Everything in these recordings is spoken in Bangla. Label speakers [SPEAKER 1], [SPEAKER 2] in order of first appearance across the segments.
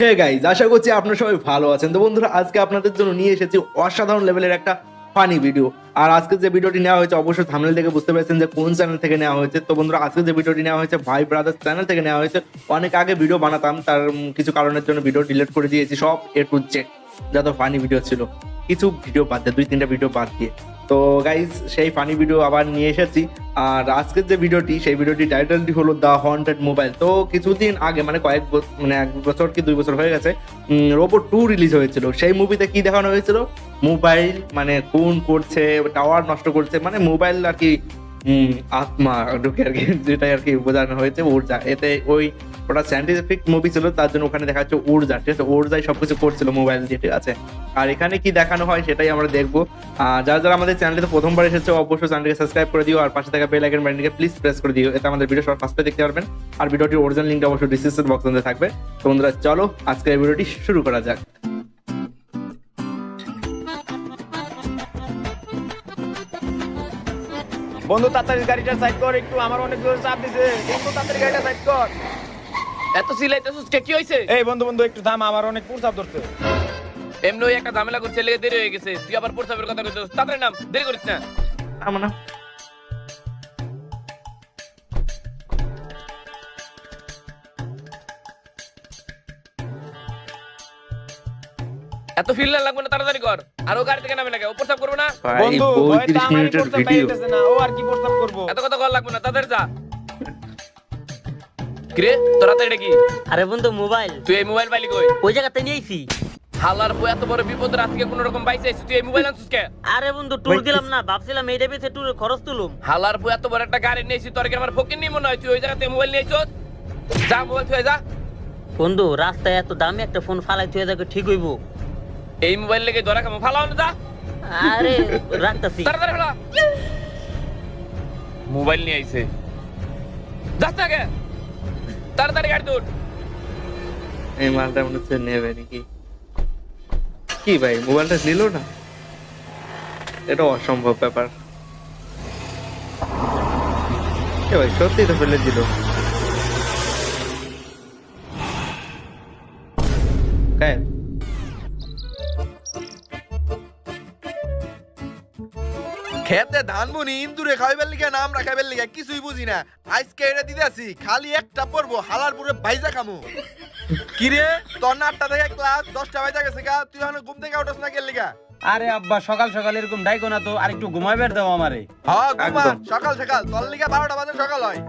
[SPEAKER 1] হে গাইজ, আশা করছি আপনারা সবাই ভালো আছেন। তো বন্ধুরা, আজকে আপনাদের জন্য নিয়ে এসেছি অসাধারণ লেভেলের একটা ফানি ভিডিও। আর আজকে যে ভিডিওটি নেওয়া হয়েছে, অবশ্যই থাম্বনেল থেকে বুঝতে পেরেছেন যে কোন চ্যানেল থেকে নেওয়া হয়েছে। তো বন্ধুরা, আজকে যে ভিডিওটি নেওয়া হয়েছে ভাই ব্রাদার্স চ্যানেল থেকে নেওয়া হয়েছে। অনেক আগে ভিডিও বানাতাম, তার কিছু কারণের জন্য ভিডিও ডিলিট করে দিয়েছি, সব টু জেড যত ফানি ভিডিও ছিল, কিছু ভিডিও বাদ দিয়ে, 2-3টা ভিডিও বাদ দিয়ে। তো গাইজ, সেই ফানি ভিডিও আবার নিয়ে এসেছি। আর আজকের যে ভিডিওটি, সেই ভিডিওটি টাইটেলটি হলো দ্য হন্টেড মোবাইল। তো কিছুদিন আগে, মানে মানে 1 বছর কি 2 বছর হয়ে গেছে, রোবট 2 রিলিজ হয়েছিল। সেই মুভিতে কি দেখানো হয়েছিল? মোবাইল মানে খুন করছে, টাওয়ার নষ্ট করছে, মানে মোবাইল আর কি আত্মা ঢুকে আর কি, যেটাই আর কি বোঝানো হয়েছে ঊর্জা। এতে ওটা সায়েন্টিফিক মুভি ছিল, তার জন্য ওখানে দেখা যাচ্ছে ঊর্জা, ঠিক আছে, ঊর্জাই সবকিছু করছিল মোবাইল দিয়ে, ঠিক আছে। আর এখানে কি দেখানো হয় সেটাই আমরা দেখবো। যারা যারা আমাদের চ্যানেলটিতে প্রথমবার এসেছে, অবশ্যই চ্যানেলটিকে সাবস্ক্রাইব করে দিও, আর পাশে থাকা বেল আইকন বাটনটিকে প্লিজ প্রেস করে দিও, এতে আমাদের ভিডিও সব ফার্স্টে দেখতে পারবেন। আর ভিডিওটির অরিজিনাল লিঙ্কটা অবশ্যই ডিসক্রিপশন বক্সে মধ্যে থাকবে। তো বন্ধুরা, চলো আজকের ভিডিওটি শুরু করা যাক।
[SPEAKER 2] বন্ধু তাড়াতাড়ি গাড়িটা সাইড কর, একটু আমার অনেক জোরে চাপ দিছে। বন্ধু তাড়াতাড়ি গাড়িটা সাইড কর।
[SPEAKER 3] এত সিলাইতেছিস কে? কি হইছে?
[SPEAKER 2] এই বন্ধু বন্ধু একটু থাম, আমার অনেক প্রস্তাব ধরছে।
[SPEAKER 3] এমনি ওই একটা ঝামেলা করছে, লেগে দেরি হয়ে গেছে। তুই আবার প্রস্তাবের কথা কইছিস, তাড়াতাড়ি নাম, দেরি করিস না।
[SPEAKER 1] না
[SPEAKER 3] এত ফিল লাগবে না, তাড়াতাড়ি কর। আর ও গাড়ি থেকে নামে না, ও প্রস্তাব করবে না।
[SPEAKER 1] ভাই,
[SPEAKER 2] বন্ধু ভয়টা
[SPEAKER 1] 35
[SPEAKER 2] আমারই
[SPEAKER 1] মিনিটের
[SPEAKER 2] প্রস্তাব
[SPEAKER 1] ভিডিও।
[SPEAKER 2] পাইতেছে না, ও আর কি প্রস্তাব করব।
[SPEAKER 3] এত কথা কর লাগবে না, তাড়াতাড়ি যা। কিরে তাড়াতাড়ি কি?
[SPEAKER 4] আরে বন্ধু মোবাইল
[SPEAKER 3] তুই এই মোবাইল পাইলি কই?
[SPEAKER 4] ওই জায়গাতে নিয়েছি।
[SPEAKER 3] হালার বউ, এত বড় বিপদ রাত থেকে কোন রকম বাইসে আইছিস, তুই এই মোবাইল আনছিস কে?
[SPEAKER 4] আরে বন্ধু ট্যুর দিলাম না, ভাবছিলাম এইটা বেঁচে ট্যুরের খরচ তুলুম।
[SPEAKER 3] হালার বউ, এত বড় একটা গাড়ি নিয়েছিস, তোর কি আমার ফকির নি মনে হয়? তুই ওই জায়গাতে মোবাইল নিয়েছিস? যা মোবাইল থুয়ে যা।
[SPEAKER 4] বন্ধু রাস্তায় এত দামি একটা ফোন ফালাই তুই যাকে ঠিক হইব?
[SPEAKER 3] এই মোবাইল লেগে ধরা খামো, ফালাও না, যা
[SPEAKER 4] আরে রাখতাছি।
[SPEAKER 3] তাড়াতাড়ি ফেলা। মোবাইল নিয়ে আইছে, যাস না কে? তাড়াতাড়ি গাড়ি দৌড়।
[SPEAKER 1] এই মালটা মনে হচ্ছে নেবে নাকি? কি ভাই, মোবাইলটা নিল না? এটা অসম্ভব ব্যাপার। এ ভাই, সত্যি তো ফেলে দিল। গায়েব।
[SPEAKER 5] খেতে ধান বুনি ইন্দুরে খাইবার লিগা নাম রাখাইবার লিগা কিছুই বুঝি না। আজকে এটা দিতেছি, খালি একটা পড়বো, হালার পুরে ভাইজা খামু। কিরে তোর না 8টা থেকে ক্লাস, 10টা বাজে গেছে গা, তুই এখন ঘুম থেকে উঠছ না কেন লিগা?
[SPEAKER 2] আরে আব্বা সকাল সকাল এরকম ডাইকো না তো, আর একটু ঘুমাইবার দাও আমারে।
[SPEAKER 5] হ্যাঁ ঘুমা,
[SPEAKER 1] একদম।
[SPEAKER 5] সকাল সকাল তোর লিগা 12টা বাজে সকাল হয়।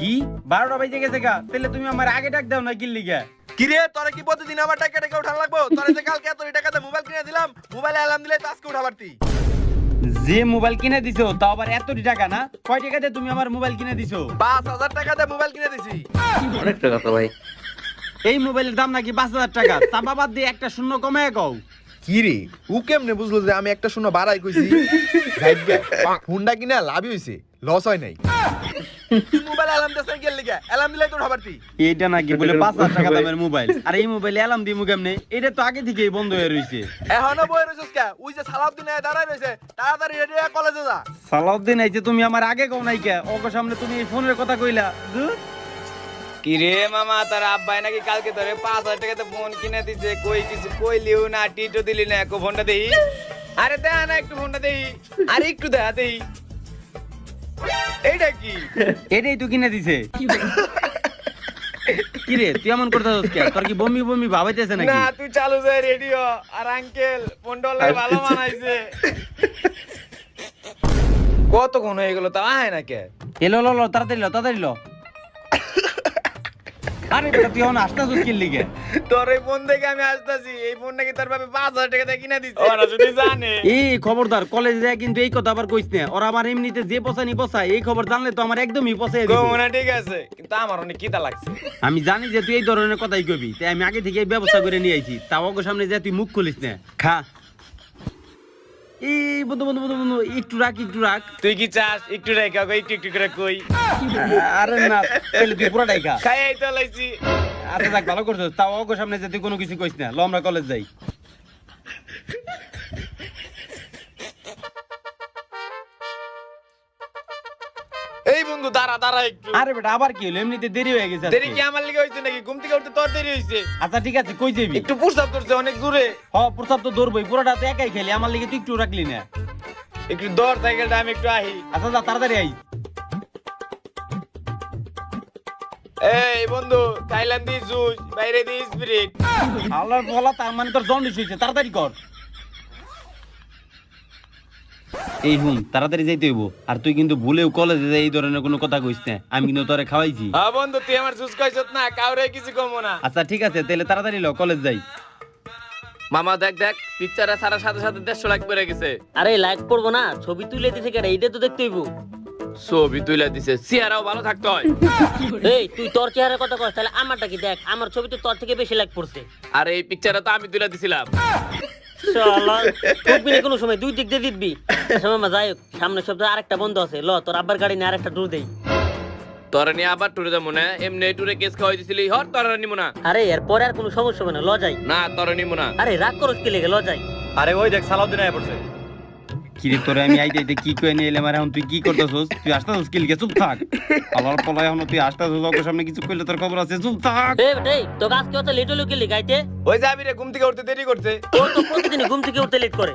[SPEAKER 2] কি 12টা বাজে গেছে গা? তাহলে তুমি আমার আগে ডাক দাও না কি লিগা?
[SPEAKER 5] কিরে তোরে কি প্রতিদিন আমার টাকা টাকা উঠান লাগবো? তোরে যে কালকে এত টাকাতে মোবাইল কিনে দিলাম, মোবাইলে অ্যালার্ম দিলে তো আজকে উঠা পারতি।
[SPEAKER 2] যে মোবাইল কিনে দিছো তাও আবার এত টাকা না? কয় টাকাতে তুমি আমার মোবাইল কিনে দিছো?
[SPEAKER 5] 5000 টাকাতে মোবাইল কিনে দিছি।
[SPEAKER 1] অনেক টাকা তো ভাই।
[SPEAKER 2] এই মোবাইলের দাম নাকি 5000 টাকা? চাপা বাদ দিয়ে একটা শূন্য কমায় কও।
[SPEAKER 5] কিরে ও কেমনে বুঝলো যে আমি একটা শূন্য বাড়াই কইছি? ফোনটা কিনা লাভই হইছে, লস হয় নাই। তুই মোবাইল অ্যালার্ম দিছ কেন লিগা? অ্যালার্ম দিলে তো উঠা পারতি।
[SPEAKER 2] এইটা নাকি বলে 5000 টাকা দামের মোবাইল, আর এই মোবাইলে অ্যালার্ম দিমু কেমনে? এটা তো আগে থেকেই বন্ধ হয়ে রইছে।
[SPEAKER 5] এখনো বই রইছস কে? ওই যে সালাউদ্দিন দাঁড়ায় রইছে, তাড়াতাড়ি রেডি হয়ে কলেজে যা।
[SPEAKER 2] সালাউদ্দিন আইছে, তুমি আমার আগে কও নাই কে? ওকে সামনে তুমি এই ফোনের কথা কইলা।
[SPEAKER 6] কি রে মামা, তার আব্বাই নাকি কালকে তোরে 5000 টাকাতে ফোন কিনে দিছে, কই কিছু কইলিও না, টিটো দিলি না, একো ফোনটা দেই। আরে দেখা না একটু ফোনটা দেই, আরে একটু দেখা দেই। এইটা কি?
[SPEAKER 2] এটাই তো কিনে দিছে। কি রে তুই এমন করতেছস কে? তোর কি বমি বমি ভাবাইতেছে নাকি?
[SPEAKER 6] না তুই চালু যায় রেডিও। আর আঙ্কেল ফোনটা লাই ভালো বানাইছে। কতক্ষণ হয়ে গেল তা আয় না কে?
[SPEAKER 2] এলো লো লো, তাড়াতাড়ি লো, তাড়াতাড়ি লো। আরে বেটা তুই এখন আসতাছস কি লিগে?
[SPEAKER 6] তোর এই ফোন দেখে আমি আসতাছি, এই ফোন নাকি তোর বাবা 5000 টাকা দিয়ে কিনে দিছে। ওরা যদি জানে।
[SPEAKER 2] এই খবরদার, কলেজে যায় কিন্তু এই কথা আবার কইস না। ওরা আমার এমনিতে যে পছানি পছায়, এই খবর জানলে তো আমার একদমই পছায় দিবে।
[SPEAKER 6] কমনা ঠিক আছে, কিন্তু আমার অনেক কিতা লাগছে।
[SPEAKER 2] আমি জানি যে তুই এই ধরনের কথাই কবি, তাই আমি আগে থেকে এই ব্যবস্থা করে নিয়ে আইছি। তাও ওকে সামনে যে তুই মুখ খুলিস না। খা। এই বন্ধু বন্ধু বন্ধু বন্ধু, একটু রাখ, একটু রাখ।
[SPEAKER 6] তুই কি চাস একটু রেখা একটু একটু করে কই?
[SPEAKER 2] আরে না, তাহলে তুই পুরোটাই খা।
[SPEAKER 6] খাই এই তো লাইছি।
[SPEAKER 2] আচ্ছা যাক, ভালো করছিস। তাও ওকে সামনে যে তুই কোনো কিছু কইস না। ল আমরা কলেজ যাই।
[SPEAKER 5] এই বন্ধু
[SPEAKER 6] দাঁড়া দাঁড়া একটু।
[SPEAKER 2] আরে বেটা আবার কি হলো? এমনিতে দেরি হয়ে গেছে
[SPEAKER 6] দেরি
[SPEAKER 2] আজকে।
[SPEAKER 6] কি আমার লিগে হইছে নাকি? ঘুম থেকে উঠতে তোর দেরি হইছে।
[SPEAKER 2] আচ্ছা ঠিক আছে, কই যাবি?
[SPEAKER 6] একটু প্রস্তাব করছে অনেক দূরে।
[SPEAKER 2] প্রস্তাব তো ধরবই, পুরোটা তো একাই খেলি, আমার লিগে তুই একটু রাখলি না।
[SPEAKER 6] একটু দর সাইকেলটা আমি একটু আহি।
[SPEAKER 2] আচ্ছা যা তাড়াতাড়ি আই।
[SPEAKER 6] এই বন্ধু, থাইল্যান্ড দি জুস, বাইরে দি স্পিরিট।
[SPEAKER 2] আল্লাহর বলা, তার মানে তোর জন্ডিস হইছে, তাড়াতাড়ি কর। এই হুম, তাড়াতাড়ি যাইতে হইব। আর তুই কিন্তু ভুলেও কলেজে যাই এই ধরনের কোনো কথা কইস না, আমি কিন্তু তোরে খাওয়াইছি।
[SPEAKER 6] হ্যাঁ বন্ধু, তুই আমার জুস খাইছত না, কাউরে কিছু কমো না।
[SPEAKER 2] আচ্ছা ঠিক আছে, তাহলে তাড়াতাড়ি ল, কলেজ যাই।
[SPEAKER 3] মামা দেখ দেখ, পিকচারে সারার সাথে সাথে 150 লাইক বেড়ে গেছে।
[SPEAKER 4] আরে লাইক পড়বো না, ছবি তুলে দিছে কেডা, এইটা তো দেখতে হইব।
[SPEAKER 3] ছবি তুলে দিছে, চেহারাও ভালো থাকতে হয়।
[SPEAKER 4] এই তুই তোর চেহারার কথা কস, তাহলে আমারটা কি দেখ, আমার ছবি তো তোর থেকে বেশি লাইক পড়ছে।
[SPEAKER 3] আর এই পিকচারে তো আমি তুলে দিছিলাম।
[SPEAKER 4] শালা ঠকবি না কোনো সময়, দুই দিক দিয়ে দিবি। আচ্ছা মামা যাই হোক, সামনের সপ্তাহে আরেকটা বন্ধ আছে, ল তোর আব্বার গাড়ি নিয়ে আরেকটা ট্যুর দেই।
[SPEAKER 3] তোরা নিয়ে আবার ট্যুরে যাবো না? এমনি ট্যুরে কেস খাওয়াই দিছিলি, হর তোরা নিবো না।
[SPEAKER 4] আরে এরপরে আর কোনো সমস্যা হবে না, ল যাই।
[SPEAKER 3] না তোরা নিবো না।
[SPEAKER 4] আরে রাগ করস কি লেগে, ল যাই।
[SPEAKER 2] আরে ওই দেখ সালাউদ্দিন আয়া পড়ছে। কি রে তোরে আমি আইতে আইতে কি কই নিয়ে এলাম, আর এখন তুই কি করতেছস? তুই আসতেছস কি লিগে? চুপ থাক। আল্লাহর পলাই, এখন তুই আসতেছস, ওর সামনে কিছু কইলে তোর খবর আছে, চুপ থাক।
[SPEAKER 4] এই বেটাই তো আজকে অত লেট হলো কি লেগে গাইতে?
[SPEAKER 6] ওই যাবি রে, ঘুম থেকে উঠতে দেরি করছে।
[SPEAKER 4] ও তো প্রতিদিন ঘুম থেকে উঠতে লেট করে।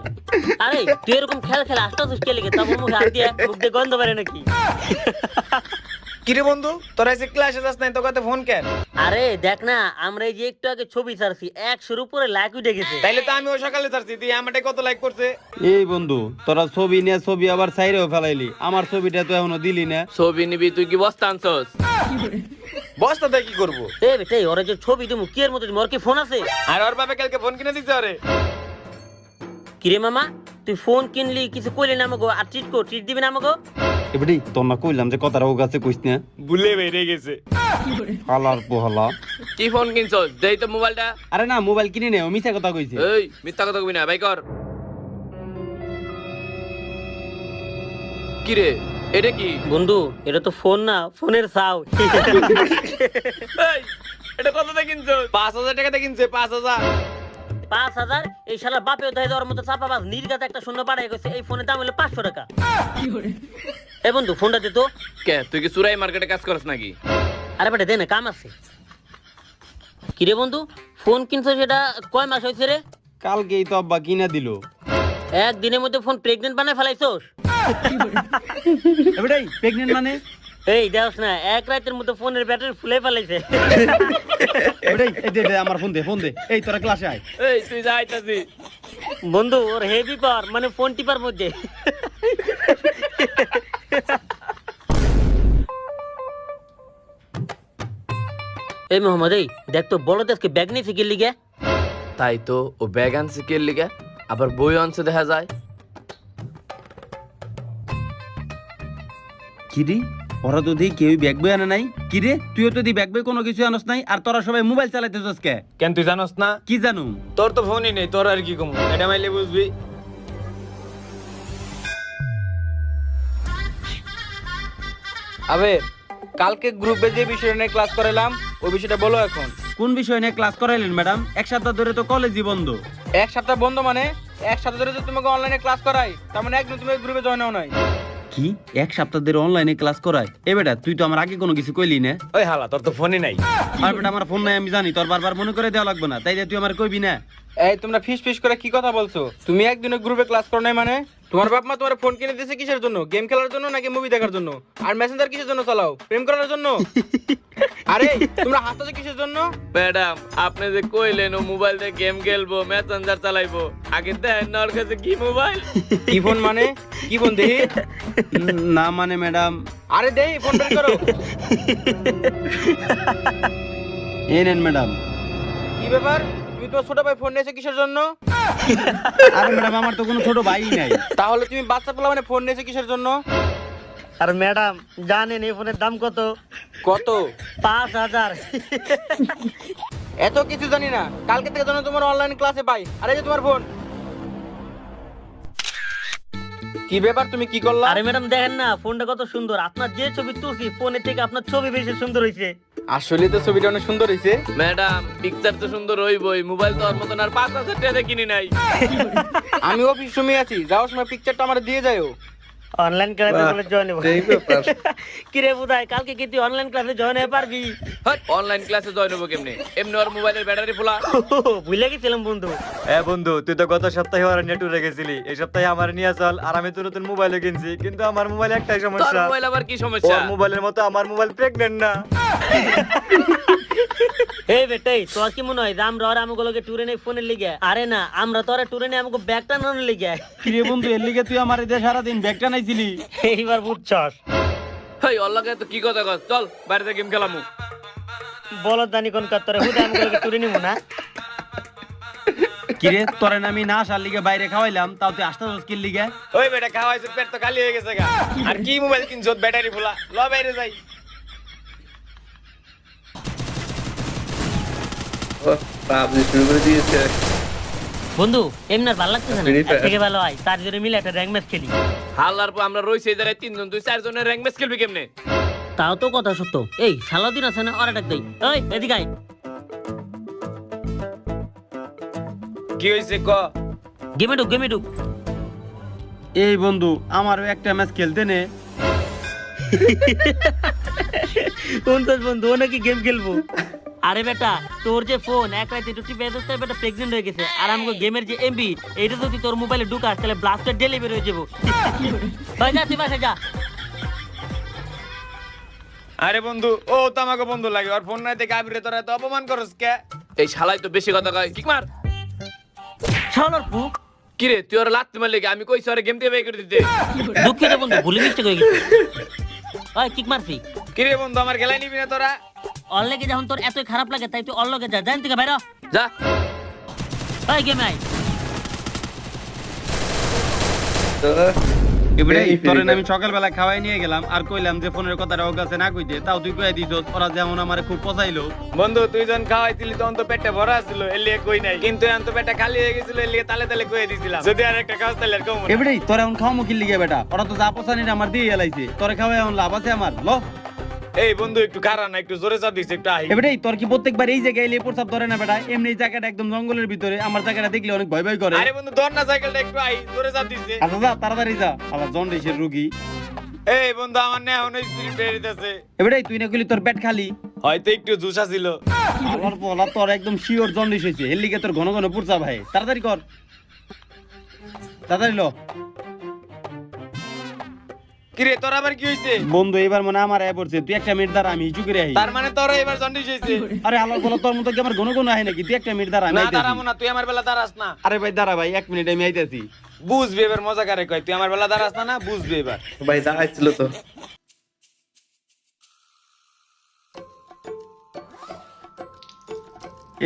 [SPEAKER 4] আরে তুই এরকম খেলা খেলা আসতেছিস কে লেগে? তারপর মুখে হাত দিয়ে মুখ দিয়ে গন্ধ বেরে নাকি?
[SPEAKER 6] কিরে বন্ধু, তোরা এসে ক্লাসে যাস নাই, তোকে ফোন কেন?
[SPEAKER 4] আরে দেখ না, আমরা এই যে একটু আগে ছবি ছাড়ছি, 100-র উপরে লাইক উঠে গেছে।
[SPEAKER 6] তাইলে তো আমি ওই সকালে ছাড়ছি, তুই আমারটা কত লাইক করছে?
[SPEAKER 2] এই বন্ধু, তোরা ছবি নিয়ে ছবি আবার সাইরেও ফেলাইলি, আমার ছবিটা তো এখনো দিলি না।
[SPEAKER 3] ছবি নিবি, তুই কি বস্তা আনছস?
[SPEAKER 6] বস্তাতে কি করবো?
[SPEAKER 4] এই বেটাই ওরা যে ছবি দিমু কি এর মতো দিমু? ওর কি ফোন আছে?
[SPEAKER 6] আর ওর বাপে কালকে ফোন কিনে দিছে ওরে।
[SPEAKER 4] কিরে মামা, তুই ফোন কিনলি, কিছু কইলি না আমাকে, আর ট্রিট দিবি না আমাকে?
[SPEAKER 2] এবারে তোর না কইলাম যে কথাটা ও কাছে কইস না।
[SPEAKER 6] ভুলে বেড়ে গেছে।
[SPEAKER 2] হালার পোহালা।
[SPEAKER 3] কি ফোন কিনছস? দেই তো মোবাইলটা।
[SPEAKER 2] আরে না, মোবাইল কিনে নে, ও মিছা কথা কইছে।
[SPEAKER 3] এই মিথ্যা কথা কবি না, ভাই কর। কি রে, এটা কি?
[SPEAKER 4] বন্ধু এটা তো ফোন না, ফোনের সাউ।
[SPEAKER 3] এই, এটা কত দিয়ে কিনছস?
[SPEAKER 6] 5,000 টাকাতে কিনছে, 5,000।
[SPEAKER 4] 5,000? এই শালা বাপেও দেয় দেওয়ার মতো চাপাবাজ নির্গাত একটা শূন্য পাঠাই গেছে, এই ফোনের দাম হলো 500 টাকা। এ বন্ধু ফোনটা দে তো।
[SPEAKER 3] কে, তুই কি সুরাই মার্কেটে কাজ করছ নাকি?
[SPEAKER 4] আরে বেটা দে না, কাম আছে। কিরে বন্ধু, ফোন কিনছো সেটা কয় মাস হয়েছে রে?
[SPEAKER 2] কালকেই তো আব্বা কিনা দিল।
[SPEAKER 4] একদিনের মধ্যে ফোন প্রেগনেন্ট বানায় ফেলাইছোস?
[SPEAKER 2] এবারেই প্রেগন্যান্ট মানে?
[SPEAKER 4] এই দেখ না, এক রাতের মধ্যে ফোনের ব্যাটারি ফুলে ফেলাইছে।
[SPEAKER 2] এবারেই এই দে দে আমার ফোন দে, ফোন দে। এই তোরা ক্লাসে আয়।
[SPEAKER 3] এই তুই যাইতাছি।
[SPEAKER 4] বন্ধু ওর হেভি পাওয়ার, মানে ফোন টিপার মধ্যে। এই মোহাম্মদ, এই দেখ তো বড় দেশকে ব্যাগ নিয়ে শিখে লিগে।
[SPEAKER 3] তাই তো, ও ব্যাগ আনছে কে লিগা, আবার বই আনছে দেখা যায়।
[SPEAKER 2] কিরে ওরা তো দেখি কেউ ব্যাগ বই আনে নাই। কিরে তুইও তো দি ব্যাগ বই কোনো কিছু আনস নাই, আর তোরা সবাই মোবাইল চালাইতেছস কে?
[SPEAKER 6] কেন তুই জানোস না?
[SPEAKER 2] কি জানু?
[SPEAKER 6] তোর তো ফোনই নেই, তোর আর কি কম, এটা মাইলে বুঝবি। আবে কালকে গ্রুপে যে বিষয় নিয়ে ক্লাস করালাম, ওই বিষয়টা বলো এখন।
[SPEAKER 2] কোন বিষয় নিয়ে ক্লাস করাইলেন ম্যাডাম? এক সপ্তাহ ধরে তো কলেজই বন্ধ।
[SPEAKER 6] এক সপ্তাহ বন্ধ মানে? এক সপ্তাহ ধরে তো তোমাকে অনলাইনে ক্লাস করাই, তার মানে একদিন তুমি গ্রুপে জয়েন হও নাই।
[SPEAKER 2] কি এক সপ্তাহ ধরে অনলাইনে ক্লাস করায়? এ বেটা তুই তো আমার আগে কোনো কিছু কইলি না।
[SPEAKER 6] ওই হালা, তোর তো ফোনই নাই।
[SPEAKER 2] আর বেটা আমার ফোন নাই আমি জানি, তোর বারবার মনে করে দেওয়া লাগবে না, তাই তুই আমার কইবি না।
[SPEAKER 6] এই তোমরা ফিস ফিস করে কি কথা বলছো? তুমি একদিনে গ্রুপে ক্লাস করো নাই মানে? তোমার বাপ মা তোমার ফোন কিনে দিয়েছে কিসের জন্য? গেম খেলার জন্য নাকি মুভি দেখার জন্য? আর মেসেঞ্জার কিসের জন্য চালাও? প্রেম করার জন্য? আরে তোমরা হাসতেছো কিসের জন্য?
[SPEAKER 3] ম্যাডাম, আপনি যে কইলেন ও মোবাইল দিয়ে গেম খেলবো, মেসেঞ্জার চালাইবো, আগে দেখেন না ওর কাছে কি মোবাইল।
[SPEAKER 6] কি ফোন মানে? কি ফোন দেখি?
[SPEAKER 2] না মানে ম্যাডাম।
[SPEAKER 6] আরে দেই ফোন বের করো।
[SPEAKER 2] এই নেন ম্যাডাম।
[SPEAKER 6] কি ব্যাপার? তুমি তো ছোট ভাই ফোন নিয়েছো কিসের জন্য?
[SPEAKER 2] আরে ম্যাডাম আমার তো কোনো ছোট ভাই নাই।
[SPEAKER 6] তাহলে তুমি বাচ্চা পোলা মানে ফোন নিয়েছো কিসের জন্য?
[SPEAKER 4] আর ম্যাডাম জানেন এই ফোনের দাম কত?
[SPEAKER 6] কত?
[SPEAKER 4] 5,000।
[SPEAKER 6] এত কিছু জানি না, কালকে থেকে জানো তোমার অনলাইন ক্লাসে পাই। আরে যে তোমার ফোন। কি ব্যাপার, তুমি কি করলা?
[SPEAKER 4] আরে ম্যাডাম দেখেন না ফোনটা কত সুন্দর, আপনার যে ছবি তুলছি ফোনের থেকে আপনার ছবি বেশি সুন্দর হয়েছে।
[SPEAKER 6] আসলে তো ছবিটা অনেক সুন্দর হয়েছে।
[SPEAKER 3] ম্যাডাম, পিকচার তো সুন্দর হইবই, মোবাইল তো ওর মতন আর 5,000 টাকা কিনি নাই।
[SPEAKER 6] আমি অফিস রুমে আছি, যাওয়ার সময় পিকচারটা আমার দিয়ে যাও।
[SPEAKER 4] অনলাইন ক্লাসে
[SPEAKER 1] বাহ,
[SPEAKER 4] বলে জয়েন হবো
[SPEAKER 1] এই ব্যাপার।
[SPEAKER 4] কি রে বুদাই কালকে কি তুই অনলাইন ক্লাসে জয়েন হয়ে পারবি?
[SPEAKER 3] অনলাইন ক্লাসে জয়েন হবো কেমনে? এমনি ওর মোবাইলের ব্যাটারি ফুলা।
[SPEAKER 4] ভুলে গেছিলাম বন্ধু।
[SPEAKER 2] বন্ধু তুই তো গত সপ্তাহে আমার নেটওয়ার্কে গেছিলি, এই সপ্তাহে আমার নিয়ে চল। আর আমি তো নতুন মোবাইল কিনছি, কিন্তু আমার মোবাইল একটাই
[SPEAKER 3] তোর
[SPEAKER 2] সমস্যা,
[SPEAKER 3] মোবাইল আবার কি সমস্যা?
[SPEAKER 2] ওর মোবাইলের মতো আমার মোবাইল প্রেগনেন্ট না।
[SPEAKER 4] এই বেটাই তোর কি মনে হয় যে আমরা ওরা আমাগুলোকে টুরে নেই ফোনের লিগে? আরে না, আমরা তো ওরা টুরে নেই আমাকে ব্যাগটা নানোর লিগে।
[SPEAKER 2] কিরে বন্ধু, এর লিগে তুই আমার এদের সারাদিন ব্যাগটা নাইছিলি?
[SPEAKER 4] এইবার বুঝছস?
[SPEAKER 3] হেই ওর লগে তো কি কথা কস? চল বাইরে গেম খেলামু।
[SPEAKER 4] বলো জানি কোন কাত্তরে হুদা আমাগুলোকে টুরে নিব না।
[SPEAKER 2] কিরে তোরে না আমি না আসার লিগে বাইরে খাওয়াইলাম, তাও তুই আসতে স্কিল লিগে?
[SPEAKER 6] ওই বেটা খাওয়াইছ, পেট তো খালি হয়ে গেছে গা। আর কি মোবাইল কিনছ ব্যাটারি ফুলা? ল বাইরে যাই।
[SPEAKER 1] আপনি শুরু করে দিয়েছে।
[SPEAKER 4] বন্ধু এমনি আর ভালো লাগতেছে না,
[SPEAKER 1] Free
[SPEAKER 4] এর
[SPEAKER 1] Fire।
[SPEAKER 4] থেকে ভালো হয় চারজনে মিলে একটা র্যাঙ্ক ম্যাচ খেলি।
[SPEAKER 3] হাল্লার পর আমরা রইছি এই জায়গায় 3 জন, তুই 4 জনের র্যাঙ্ক ম্যাচ খেলবি কেমনে?
[SPEAKER 4] তাও তো কথা সত্য। এই সালাউদ্দিন আছে না, ওরা ডাক দেই। ওই এদিকে আয়।
[SPEAKER 6] কি হইছে ক?
[SPEAKER 4] গেমে ঢুক, গেমে ঢুক।
[SPEAKER 2] এই বন্ধু আমারও একটা ম্যাচ খেলতে নে।
[SPEAKER 4] কোন তোর বন্ধু, ও নাকি গেম খেলবো? আরে বেটা তোর যে ফোন এক রাতে টুটি বেদস্তা বেটা প্রেগনেন্ট হয়ে গেছে, আর আমাকে গেমের যে এমবি এইটা যদি তোর মোবাইলে ঢুকাস তাহলে ব্লাস্টার ডেলিভারি হয়ে যাবো। হয় যা তুই বাসা যা।
[SPEAKER 6] আরে বন্ধু, ও তো আমাকে বন্ধু লাগে, আর ফোন নাই দেখে আবিরে তোরা এত অপমান করস কে?
[SPEAKER 3] এই শালাই তো বেশি কথা কয়। কিক মার।
[SPEAKER 4] শালার পুক।
[SPEAKER 3] কি রে তুই ওর লাত্তি মারলি কি? আমি কইছি ওরে গেম দিয়ে বের করে দিতে।
[SPEAKER 4] দুঃখিত বন্ধু, ভুলে মিস্টেক হয়ে গেছে। ওই কিক মারছি।
[SPEAKER 6] কি রে বন্ধু, আমার খেলাই নিবি না তোরা?
[SPEAKER 4] অনলাইনে যখন তোর এতই খারাপ লাগে তাই তুই অনলাইনে যা, জান থেকে বাইরে।
[SPEAKER 3] যা।
[SPEAKER 4] ওই গেমে আয়।
[SPEAKER 2] এবারে
[SPEAKER 1] এই
[SPEAKER 2] তোরে
[SPEAKER 1] Free
[SPEAKER 2] না আমি সকালবেলা খাওয়াই নিয়ে গেলাম, আর কইলাম যে ফোনের কথাটা ওর কাছে না কইতে, তাও তুই কই দিছস। ওরা যেমন আমারে খুব পছাইলো।
[SPEAKER 6] বন্ধু তুই যখন খাওয়াইছিলি তখন তো পেটে ভরা ছিল, এর লিগে কই নাই, কিন্তু এখন তো পেটটা খালি হয়ে গেছিল, এর লিগে তালে তালে কই দিছিলাম। যদি আর একটা খাওয়াস তাহলে আর কম না।
[SPEAKER 2] এবারে তোর এখন খাওয়া মুখির লিগে বেটা, ওরা তো যা পছানি আমার দিয়ে এলাইছে, তোরে খাওয়াই এখন লাভ আছে আমার? ল
[SPEAKER 6] এই বন্ধু একটু খারাপ না, একটু জোরে চাপ দিছে, একটু আহি।
[SPEAKER 2] এবারে তোর কি প্রত্যেকবার এই জায়গায় এলে প্রসাব ধরে না বেটা? এমনি এই জায়গাটা একদম জঙ্গলের ভিতরে, আমার জায়গাটা দেখলে অনেক ভয় ভয় করে।
[SPEAKER 6] আরে বন্ধু ধর না সাইকেলটা, একটু আহি, জোরে চাপ দিছে।
[SPEAKER 2] আচ্ছা যা তাড়াতাড়ি যা, আবার জন্ডিসের রোগী।
[SPEAKER 6] এই বন্ধু আমার না এখন স্পিরিট বেরিতেছে,
[SPEAKER 2] এবারে তুই না কইলি তোর পেট খালি,
[SPEAKER 6] হয়তো একটু জুসা ছিল।
[SPEAKER 2] আমার বলা তোর একদম শিওর জন্ডিস হয়েছে, এর লিগে তোর ঘন ঘন পুরসা ভাই। তাড়াতাড়ি কর, তাড়াতাড়ি ল।
[SPEAKER 6] কি রে তোর আবার কি হইছে?
[SPEAKER 2] বন্ধু এবার মনে আমার আয় পড়ছে, তুই একটা মিনিট দাঁড়া, আমি ইজু করে আহি।
[SPEAKER 6] তার মানে তোর এবার জন্ডিস হইছে?
[SPEAKER 2] আরে আল্লাহ বলো, তোর মতো কি আমার ঘন ঘন আহে নাকি? তুই একটা মিনিট দাঁড়া, আমি
[SPEAKER 6] না
[SPEAKER 2] আইতাছি।
[SPEAKER 6] দাঁড়াবো না, তুই আমার বেলা দাঁড়াস না।
[SPEAKER 2] আরে ভাই দাঁড়া ভাই, এক মিনিট আমি আইতাছি।
[SPEAKER 6] বুঝবি এবার, মজা করে কয়, তুই আমার বেলা দাঁড়াস না, না বুঝবি এবার।
[SPEAKER 1] ভাই দাঁড়াইছিল তো।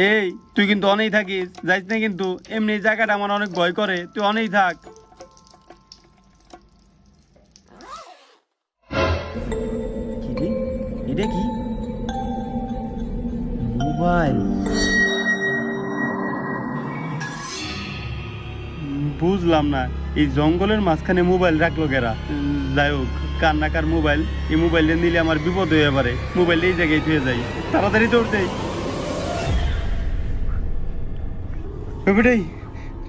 [SPEAKER 2] এই তুই কিন্তু অনেই থাকিস, যাইস না কিন্তু। এমনি এই জায়গাটা আমার অনেক ভয় করে, তুই অনেই থাক। কি রে? এটা কি মোবাইল? বুঝলাম না, এই জঙ্গলের মাঝখানে মোবাইল রাখলো কেরা? যাই হোক, কান্নাকার মোবাইল, এই মোবাইলটা নিলে আমার বিপদ হয়ে পারে। মোবাইল এই জায়গায় থুয়ে যাই, তাড়াতাড়ি দৌড় যাই। বেটাই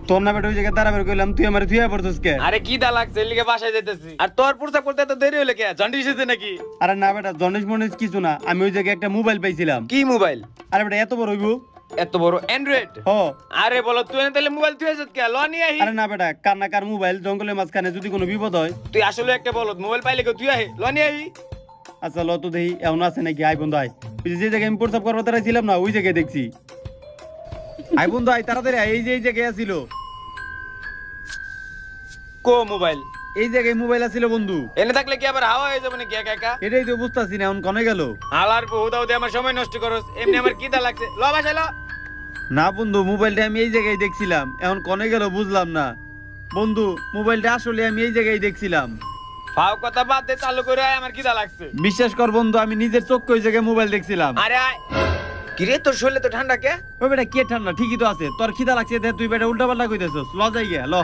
[SPEAKER 2] তোর না বেটা ওই জায়গায় দাঁড়াবে কইলাম, তুই আমার থুয়া পড়ছস কে?
[SPEAKER 6] আরে কি দা লাগছে, এর লিগে বাসায় যাইতেছি। আর তোর পুরসা করতে এত দেরি হলো কে? জন্ডিস হইছে নাকি?
[SPEAKER 2] আরে না বেটা, জন্ডিস মন্ডিস কিছু না, আমি ওই জায়গায় একটা মোবাইল পাইছিলাম।
[SPEAKER 6] কি মোবাইল?
[SPEAKER 2] আরে বেটা এত বড় হইবো?
[SPEAKER 6] এত বড় অ্যান্ড্রয়েড?
[SPEAKER 2] হ।
[SPEAKER 6] আরে বলো তুই না তাহলে মোবাইল তুই এসে কে? ল নিয়ে আহি।
[SPEAKER 2] আরে না বেটা, কান্নাকার মোবাইল, জঙ্গলের মাঝখানে যদি কোনো বিপদ হয়।
[SPEAKER 6] তুই আসলে একটা বলো, মোবাইল পাইলে কেউ তুই আহি, ল নিয়ে আহি।
[SPEAKER 2] আচ্ছা ল তো দেখি এমন আছে নাকি। আই বন্ধু আয়, ওই যে জায়গায় আমি প্রস্তাব করবার তারা ছিলাম না, ওই জায়গায় দেখছি। আই বন্ধু আয়, তাড়াতাড়ি আয়, এই যে এই জায়গায় আছিল।
[SPEAKER 6] কো মোবাইল?
[SPEAKER 2] এই জায়গায় মোবাইল আছিল বন্ধু।
[SPEAKER 6] এনে থাকলে কি আবার হাওয়া হয়ে যাবে নাকি একা একা?
[SPEAKER 2] এটাই তো বুঝতাছি না, এখন কনে গেল?
[SPEAKER 6] হালার বহুদাও দিয়ে আমার সময় নষ্ট করস, এমনি আমার কি দা লাগছে। ল বাসায় ল।
[SPEAKER 2] না বন্ধু, মোবাইলটা আমি এই জায়গায় দেখছিলাম, এখন কনে গেল বুঝলাম না। বন্ধু মোবাইলটা আসলে আমি এই জায়গায় দেখছিলাম।
[SPEAKER 6] ফাও কথা বাদ দে, চালু করে আয়, আমার কি দা লাগছে।
[SPEAKER 2] বিশ্বাস কর বন্ধু, আমি নিজের চোখে ওই জায়গায় মোবাইল দেখছিলাম।
[SPEAKER 6] আরে আয়। কি রে তোর শরীরে তো ঠান্ডা কে?
[SPEAKER 2] ও বেটা কে ঠান্ডা? ঠিকই তো আছে। তোর খিদা লাগছে দে, তুই বেটা উল্টা পাল্টা কইতেছস। ল যাই গে, ল।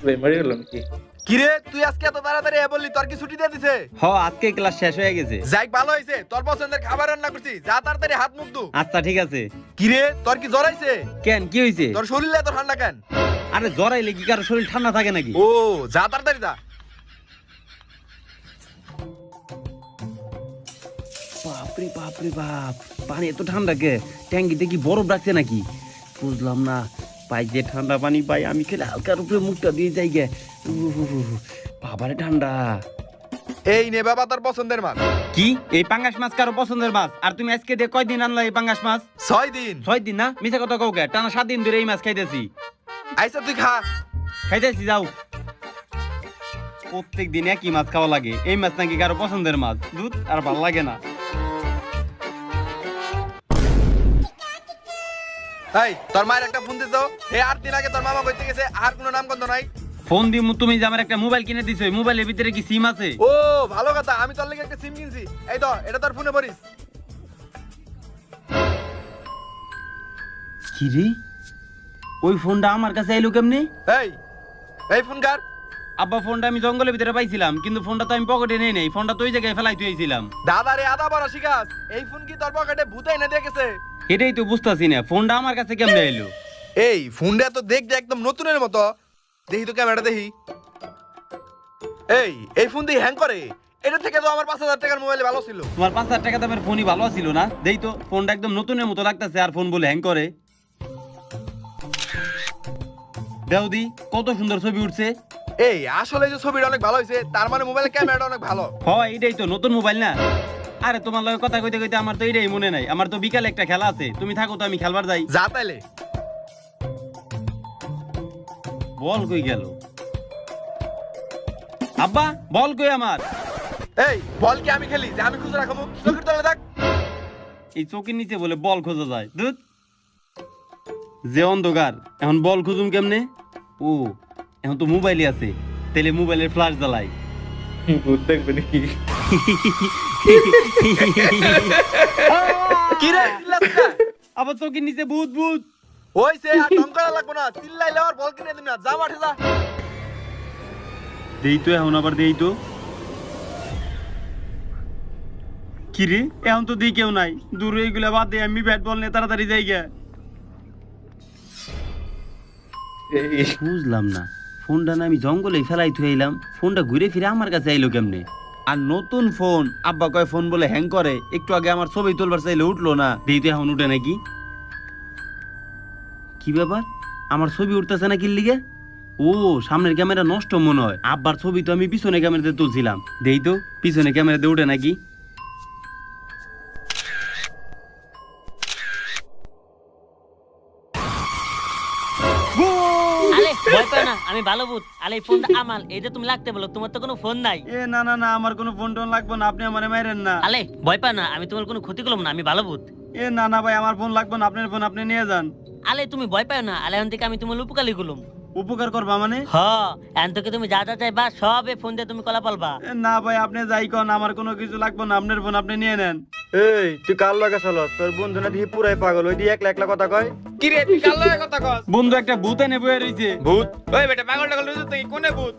[SPEAKER 1] ভাই মরে গেলাম কি?
[SPEAKER 5] কি রে তুই আজকে এত তাড়াতাড়ি বললি, তোর কি ছুটি দিয়ে দিছে?
[SPEAKER 2] হ, আজকে ক্লাস শেষ হয়ে গেছে।
[SPEAKER 5] যাই ভালো হয়েছে, তোর পছন্দের খাবার রান্না করছি, যা তাড়াতাড়ি হাত মুখ ধু।
[SPEAKER 2] আচ্ছা ঠিক আছে।
[SPEAKER 5] কি রে তোর কি জ্বর আইছে?
[SPEAKER 2] কেন কি হইছে?
[SPEAKER 5] তোর শরীরে এত ঠান্ডা কেন?
[SPEAKER 2] আরে জরাইলে কি কারো শরীর ঠান্ডা থাকে নাকি?
[SPEAKER 5] ও যা তাড়াতাড়ি যা।
[SPEAKER 2] বাপরে বাপরে বাপ, পানি এত ঠান্ডা কে? ট্যাঙ্কিতে কি বরফ রাখছে নাকি? বুঝলাম না। পাই যে ঠান্ডা পানি পাই, আমি খেলে হালকার উপরে মুখটা দিয়ে যাই গে। বাবারে ঠান্ডা।
[SPEAKER 5] এই নে বাবা তোর পছন্দের মাছ।
[SPEAKER 2] কি এই পাঙ্গাস মাছ কারো পছন্দের মাছ? আর তুমি আজকে দিয়ে কয়দিন আনলা এই পাঙ্গাস মাছ?
[SPEAKER 5] 6 দিন।
[SPEAKER 2] 6 দিন না? মিছা কথা কও কে? টানা 7 দিন ধরে এই মাছ খাইতেছি।
[SPEAKER 5] আইসা তুই খা।
[SPEAKER 2] খাইতেছি যাও। প্রত্যেক দিন একই মাছ খাওয়া লাগে, এই মাছ নাকি কারো পছন্দের মাছ? দুধ আর ভাল লাগে না।
[SPEAKER 5] এই তোর মায়ের একটা ফোন দিত। এই 8 দিন আগে তোর মামা কইতে গেছে আর কোনো নামগন্ধ নাই।
[SPEAKER 2] ফোন দিমু, তুমি যে আমার একটা মোবাইল কিনে দিছো, এই মোবাইলের ভিতরে কি সিম আছে?
[SPEAKER 5] ও ভালো কথা, আমি তোর লাগি একটা সিম কিনছি। এই তো এটা তোর ফোনে ভরিস।
[SPEAKER 2] কি রে, ওই ফোনটা আমার কাছে আইলো কেমনে?
[SPEAKER 5] এই ফোন কার?
[SPEAKER 2] আব্বা ফোনটা আমি জঙ্গলের ভিতরে পাইছিলাম, কিন্তু ফোনটা তো আমি পকেটে নেই নাই, ফোনটা তো ওই জায়গায় ফেলাই তুইছিলাম।
[SPEAKER 5] দাদা রে আদা বড় শিখাস। এই ফোন কি তোর পকেটে ভূতাই না দিয়ে গেছে?
[SPEAKER 2] এটাই তো বুঝতাছি না, ফোনটা আমার কাছে কেমনে আইলো?
[SPEAKER 5] এই ফোনটা তো দেখতে একদম নতুনের মতো। দেখি তো ক্যামেরাটা দেখি। এই ফোন দিয়ে হ্যাং করে। এটা থেকে তো আমার 5000 টাকার মোবাইল ভালো ছিল।
[SPEAKER 2] তোমার 5000 টাকা দামের ফোনই ভালো ছিল না? দেই তো, ফোনটা একদম নতুনের মতো লাগতাছে, আর ফোন বলে হ্যাং করে। দেউদি কত সুন্দর ছবি উঠছে।
[SPEAKER 5] এই আসলে যে ছবিটা অনেক ভালো হয়েছে, তার মানে মোবাইলের ক্যামেরাটা অনেক ভালো।
[SPEAKER 2] হয় এটাই তো নতুন মোবাইল না? আরে তোমার লগে কথা কইতে কইতে আমার তো এটাই মনে নাই, আমার তো বিকালে একটা খেলা আছে, তুমি থাকো তো আমি খেলবার যাই।
[SPEAKER 5] যা তাইলে।
[SPEAKER 2] বল কই গেল? আব্বা বল কই আমার?
[SPEAKER 5] এই বল কি আমি খেলি যে আমি খুঁজে রাখবো? চোখের তলে দেখ।
[SPEAKER 2] এই চোখের নিচে বলে বল খোঁজা যায়? দুধ যে অন্ধকার, এখন বল খুঁজুম কেমনে? ও এখন তো মোবাইলই আছে, তাহলে মোবাইলের ফ্ল্যাশ জ্বালাই।
[SPEAKER 1] ভূত দেখবে নাকি?
[SPEAKER 5] কি রে চিল্লাছিস না?
[SPEAKER 2] আবার চোখের নিচে ভূত ভূত।
[SPEAKER 5] ওইছে আর ঢং করা লাগবো না। চিল্লাইলে আর বল কিনে দিবি না। যা মাঠে যা।
[SPEAKER 2] দেই তো এখন, আবার দেই তো। কি রে, এখন তো দেই কেউ নাই। দূরে এইগুলা বাদ দে, আমি ব্যাট বল নিয়ে তাড়াতাড়ি যাই গে। বুঝলাম না, ফোনটা না আমি জঙ্গলে ফেলাই থুইলাম, ফোনটা ঘুরে ফিরে আমার কাছে আইলো কেমনে? আর নতুন ফোন, আব্বা কয় ফোন বলে হ্যাং করে। একটু আগে আমার ছবি তুলবার চাইলে উঠলো না, দেই তো এখন উঠে নাকি? কি ব্যাপার, আমার ছবি উঠতেছে না কি লিগে? ও সামনের ক্যামেরা নষ্ট মনে হয়। আব্বার ছবি তো আমি পিছনে ক্যামেরাতে তুলছিলাম, দেই তো পিছনে ক্যামেরাতে উঠে নাকি?
[SPEAKER 4] আলে ভয় পাও না, আমি ভালো ভূত। আলে এই ফোনটা আমার, এই যে তুমি লাগতে বলো, তোমার তো কোনো ফোন নাই।
[SPEAKER 2] এ না না না, আমার কোনো ফোন টোন লাগবে না, আপনি আমারে মাইরেন না।
[SPEAKER 4] আলে ভয় পাও না, আমি তোমার কোনো ক্ষতি করলাম না, আমি ভালো ভূত।
[SPEAKER 2] এ না না ভাই, আমার ফোন লাগবে না, আপনার ফোন আপনি নিয়ে যান।
[SPEAKER 4] আলে তুমি ভয় পাও না, আলে এখন থেকে আমি তোমার উপকারী করলাম।
[SPEAKER 2] উপকার করবা মানে?
[SPEAKER 4] হ, এখন থেকে তুমি যা যা চাইবা সব এই ফোন দিয়ে তুমি কলা পালবা।
[SPEAKER 2] এ না ভাই, আপনি যাই কোন, আমার কোনো কিছু লাগবে না, আপনার ফোন আপনি নিয়ে নেন।
[SPEAKER 7] এই তুই কার লগে চলস? তোর বন্ধু না দিয়ে পুরাই পাগল, ওই দিয়ে একলা একলা কথা কয়।
[SPEAKER 6] কি রে তুই কাল লগে কথা কস?
[SPEAKER 2] বন্ধু একটা ভূত এনে বয়ে রইছে।
[SPEAKER 6] ভূত? ওই বেটা পাগল টাগল হইছিস তুই? কোনে ভূত?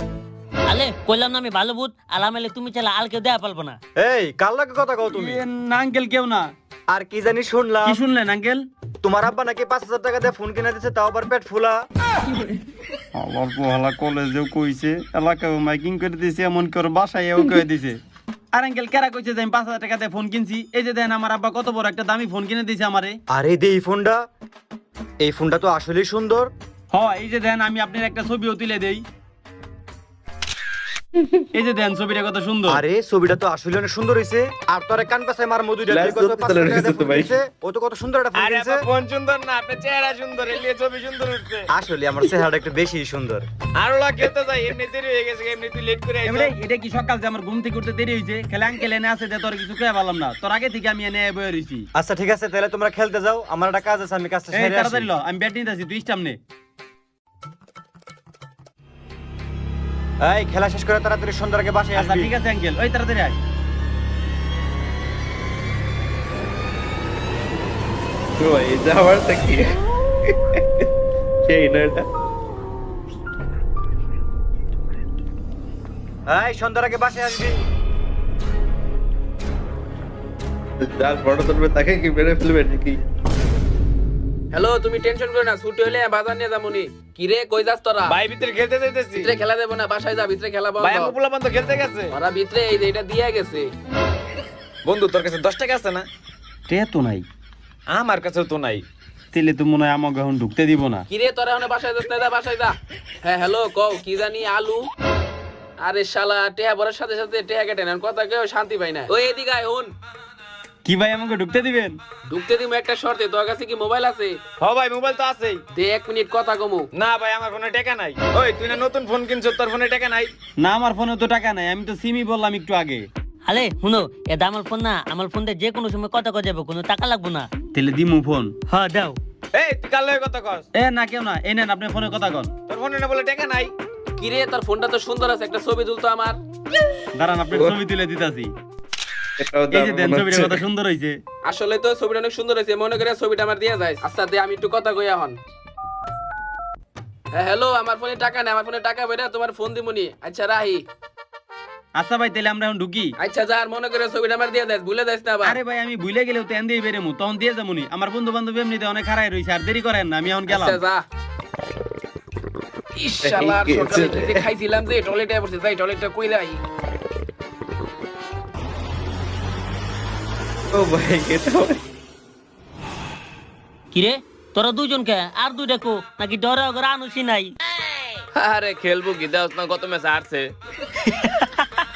[SPEAKER 4] আলে কইলাম না আমি ভালো ভূত, আলামেলে তুমি চাইলে আলকে দেয়া পালবো না।
[SPEAKER 7] এই কার লগে কথা কও তুমি?
[SPEAKER 2] এ না আঙ্কেল, কেউ না।
[SPEAKER 7] আর কি জানি শুনলাম,
[SPEAKER 2] কি শুনলেন আঙ্কেল?
[SPEAKER 7] তোমার আব্বা নাকি 5000 টাকা দিয়ে ফোন কিনে দিছে, তাও আবার পেট ফুলা।
[SPEAKER 2] আমার পোহালা কলেজেও কইছে, এলাকাও মাইকিং করে দিছে, এমন করে বাসায়ও কয়ে দিছে। আর আঙ্কেল কেরা কইছে যে আমি 5000 টাকা দিয়ে ফোন কিনছি? এই যে দেন আমার আব্বা কত বড় একটা দামি ফোন কিনে দিছে আমারে।
[SPEAKER 7] আরে দে এই ফোনটা, এই ফোনটা তো আসলেই সুন্দর।
[SPEAKER 2] হ এই যে দেন, আমি আপনার একটা ছবিও তুলে দেই। এই যে দেন ছবিটা কত সুন্দর।
[SPEAKER 7] আরে ছবিটা তো আসলে অনেক সুন্দর হইছে। আর তোরে কান পাশায় মার মধু দিয়ে
[SPEAKER 1] Glass
[SPEAKER 7] কত
[SPEAKER 1] ধরতে
[SPEAKER 7] 500 টাকা দিয়ে
[SPEAKER 1] তো
[SPEAKER 7] ফোন
[SPEAKER 1] ভাই।
[SPEAKER 7] কিনছে, ও তো কত সুন্দর একটা ফোন
[SPEAKER 6] আরে
[SPEAKER 7] কিনছে।
[SPEAKER 6] আপনার ফোন সুন্দর না, আপনার চেহারা সুন্দর, এলিয়ে ছবি সুন্দর উঠছে।
[SPEAKER 7] আসলে আমার চেহারাটা একটু বেশি সুন্দর।
[SPEAKER 6] আর ওলা খেলতে যাই, এমনি দেরি হয়ে গেছে, এমনি তুই লেট করে
[SPEAKER 2] এমরে
[SPEAKER 6] আইছিস।
[SPEAKER 2] এটা কি সকাল যে আমার ঘুম থেকে উঠতে দেরি হইছে? খেলে আঙ্কেল এনে আছে যে তোর কিছু কয়ে পারলাম না, তোর আগে থেকে আমি এনে বয়ে রইছি।
[SPEAKER 7] আচ্ছা ঠিক আছে, তাহলে তোমরা খেলতে যাও, আমার একটা কাজ আছে, আমি কাজটা
[SPEAKER 2] এই
[SPEAKER 7] সেরে আসি।
[SPEAKER 2] তাড়াতাড়ি ল, আমি ব্যাট নিতে আছি, তুই সামনে।
[SPEAKER 7] এই খেলা শেষ করে তাড়াতাড়ি সন্ধ্যার আগে বাসায়
[SPEAKER 2] আচ্ছা
[SPEAKER 7] আসবি।
[SPEAKER 2] ঠিক আছে আঙ্কেল, ওই তাড়াতাড়ি আয়।
[SPEAKER 1] এটা আবারটা কি? সেই না এটা?
[SPEAKER 7] এই সন্ধ্যার আগে বাসায় আসবি।
[SPEAKER 1] যার বড় ধরবে তাকে কি মেরে ফেলবে নাকি?
[SPEAKER 3] হ্যালো, তুমি টেনশন করো না, ছুটি হলে বাজার নিয়ে যাবো নি। কিরে কই যাস তোরা?
[SPEAKER 6] ভাই ভিতরে খেলতে যাইতেছি।
[SPEAKER 3] ভিতরে খেলা দেবো না, বাসায় যা, ভিতরে খেলা বন্ধ।
[SPEAKER 6] ভাই আমার পোলাপান তো খেলতে গেছে।
[SPEAKER 3] ওরা ভিতরে এই যে এটা দিয়ে গেছে।
[SPEAKER 6] বন্ধু তোর কাছে 10 টাকা আছে না?
[SPEAKER 2] টে তো নাই,
[SPEAKER 6] আমার কাছেও তো নাই।
[SPEAKER 2] তেলে তো মনে হয় আমাকে এখন ঢুকতে দিব না।
[SPEAKER 3] কিরে তোরা এখন বাসায় যাস না, যা বাসায় যা। হ্যাঁ হ্যালো কও কি জানি আলু। আরে শালা টেহা বড়ার সাথে সাথে টেহা কেটে নেন, কথা কেউ শান্তি পাই না। ওই এদিকে আয় হুন।
[SPEAKER 2] কি ভাই আমাকে ঢুকতে দিবেন?
[SPEAKER 3] ঢুকতে দিব একটা শর্তে, তোর কাছে কি মোবাইল আছে?
[SPEAKER 6] হ ভাই মোবাইল তো আছেই।
[SPEAKER 3] দে 1 মিনিট কথা কমু।
[SPEAKER 6] না ভাই আমার ফোনে টাকা নাই। ওই তুই না নতুন ফোন কিনছ, তোর ফোনে টাকা নাই?
[SPEAKER 2] না আমার ফোনে তো টাকা নাই, আমি তো সিমই বললাম একটু আগে।
[SPEAKER 4] আলে শুনো, এটা আমার ফোন না, আমার ফোন দিয়ে যে কোনো সময় কথা কয়ে যাবো, কোনো টাকা লাগবো না।
[SPEAKER 2] তেলে দিমু ফোন।
[SPEAKER 4] হ্যাঁ দাও।
[SPEAKER 6] এই তুই কাল লয়ে কথা কস।
[SPEAKER 2] এ না কেউ না, এই নেন আপনি ফোনে কথা কন।
[SPEAKER 6] তোর ফোনে না বলে টাকা নাই?
[SPEAKER 3] কিরে তোর ফোনটা তো সুন্দর আছে, একটা ছবি তুলতো আমার।
[SPEAKER 2] দাঁড়ান আপনি ছবি তুলে দিতাছি।
[SPEAKER 1] এটাও
[SPEAKER 2] এই যে দেন
[SPEAKER 1] দারুণ
[SPEAKER 2] ছবিটা
[SPEAKER 1] হচ্ছে।
[SPEAKER 2] কত সুন্দর হইছে।
[SPEAKER 3] আসলে তো ছবিটা অনেক সুন্দর হয়েছে, মনে করে ছবিটা আমার দিয়ে যায়। আচ্ছা দে আমি একটু কথা কই এখন। হ্যাঁ হ্যালো, আমার ফোনে টাকা নেই, আমার ফোনে টাকা বেরা তোমার ফোন দিমুনি। আচ্ছা রাহি।
[SPEAKER 2] আচ্ছা ভাই তাহলে আমরা এখন ঢুকি।
[SPEAKER 3] আচ্ছা যা, আর মনে করে ছবিটা আমার দিয়ে যাস, ভুলে যাস না আবার।
[SPEAKER 2] আরে ভাই আমি ভুলে গেলেও তো এন দিয়ে বেরেমু, তখন দিয়ে যাবনি। আমার বন্ধু বান্ধব এমনিতে অনেক হারাই রইছে, আর দেরি করেন না, আমি এখন গেলাম।
[SPEAKER 3] আচ্ছা যা। ইস শালা, আর সকালে কি যে খাইছিলাম যে টয়লেটে বসে, যাই টয়লেটটা কইলে আই।
[SPEAKER 1] ও ভাই এটাও
[SPEAKER 4] কিরে তোরা দুজন কে আর দুই দেখো নাকি ডরে ওগরা আনুসি নাই?
[SPEAKER 3] আরে খেলবো কি, দাও না কত ম্যাচ হারছে।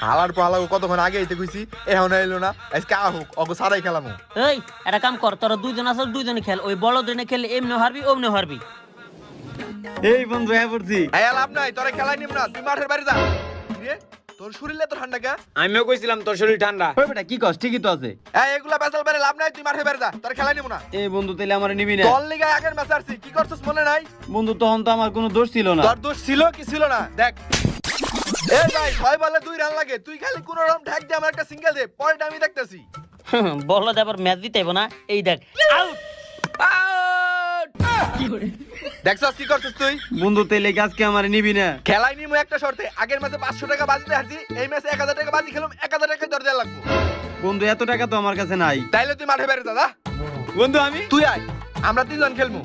[SPEAKER 5] হালার পালা কতক্ষণ আগে আইতে কইছি, এখন আইলো না। আজকে আহুক অগো সারাই খেলামু।
[SPEAKER 4] এই একটা কাম কর, তোরা দুইজন আসল দুইজনে খেল, ওই বড় দিনে খেলে এমনি হারবি অমনি হারবি।
[SPEAKER 2] এই বন্ধু হ্যাঁ পড়ছি।
[SPEAKER 5] এই লাভ নাই, তোরা খেলাই নিম না, তুই মাঠের বাইরে যা। রে তোর শরীরে তো ঠান্ডা কা?
[SPEAKER 6] আমিও কইছিলাম তোর শরীর ঠান্ডা।
[SPEAKER 2] ওই বেটা কি কস, ঠিকই তো আছে।
[SPEAKER 5] এই এগুলা বেসাল বাইরে লাভ নাই, তুই মাঠের বাইরে যা, তোরা খেলাই নিম না।
[SPEAKER 2] এই বন্ধু তাহলে আমার নিবি না?
[SPEAKER 5] দল লিগায় আগের ম্যাচ আরছি, কি করছস মনে নাই?
[SPEAKER 2] বন্ধু তখন তো আমার কোনো দোষ ছিল না।
[SPEAKER 5] তোর দোষ ছিল কি ছিল না দেখ। এই ভাই 6 বলে 2 রান লাগে, তুই খালি কোন রকম ঢাক দিয়ে আমার একটা সিঙ্গেল দে, পরেটা আমি দেখতেছি।
[SPEAKER 4] বলো আবার ম্যাচ জিতাইবো না, এই দেখ আউট।
[SPEAKER 5] দেখছস কি করছস তুই?
[SPEAKER 2] বন্ধু তাহলে কি আজকে আমার নিবি না?
[SPEAKER 5] খেলাই নিমু একটা শর্তে, আগের ম্যাচে 500 টাকা বাজিতে হারছি, এই ম্যাচে 1000 টাকা বাজি খেলুম, 1000 টাকা দর দেয়া লাগবে।
[SPEAKER 2] বন্ধু এত টাকা তো আমার কাছে নাই।
[SPEAKER 5] তাইলে তুই মাঠে বাইরে যা যা।
[SPEAKER 6] বন্ধু আমি
[SPEAKER 5] তুই আয়, আমরা 3 জন খেলমু।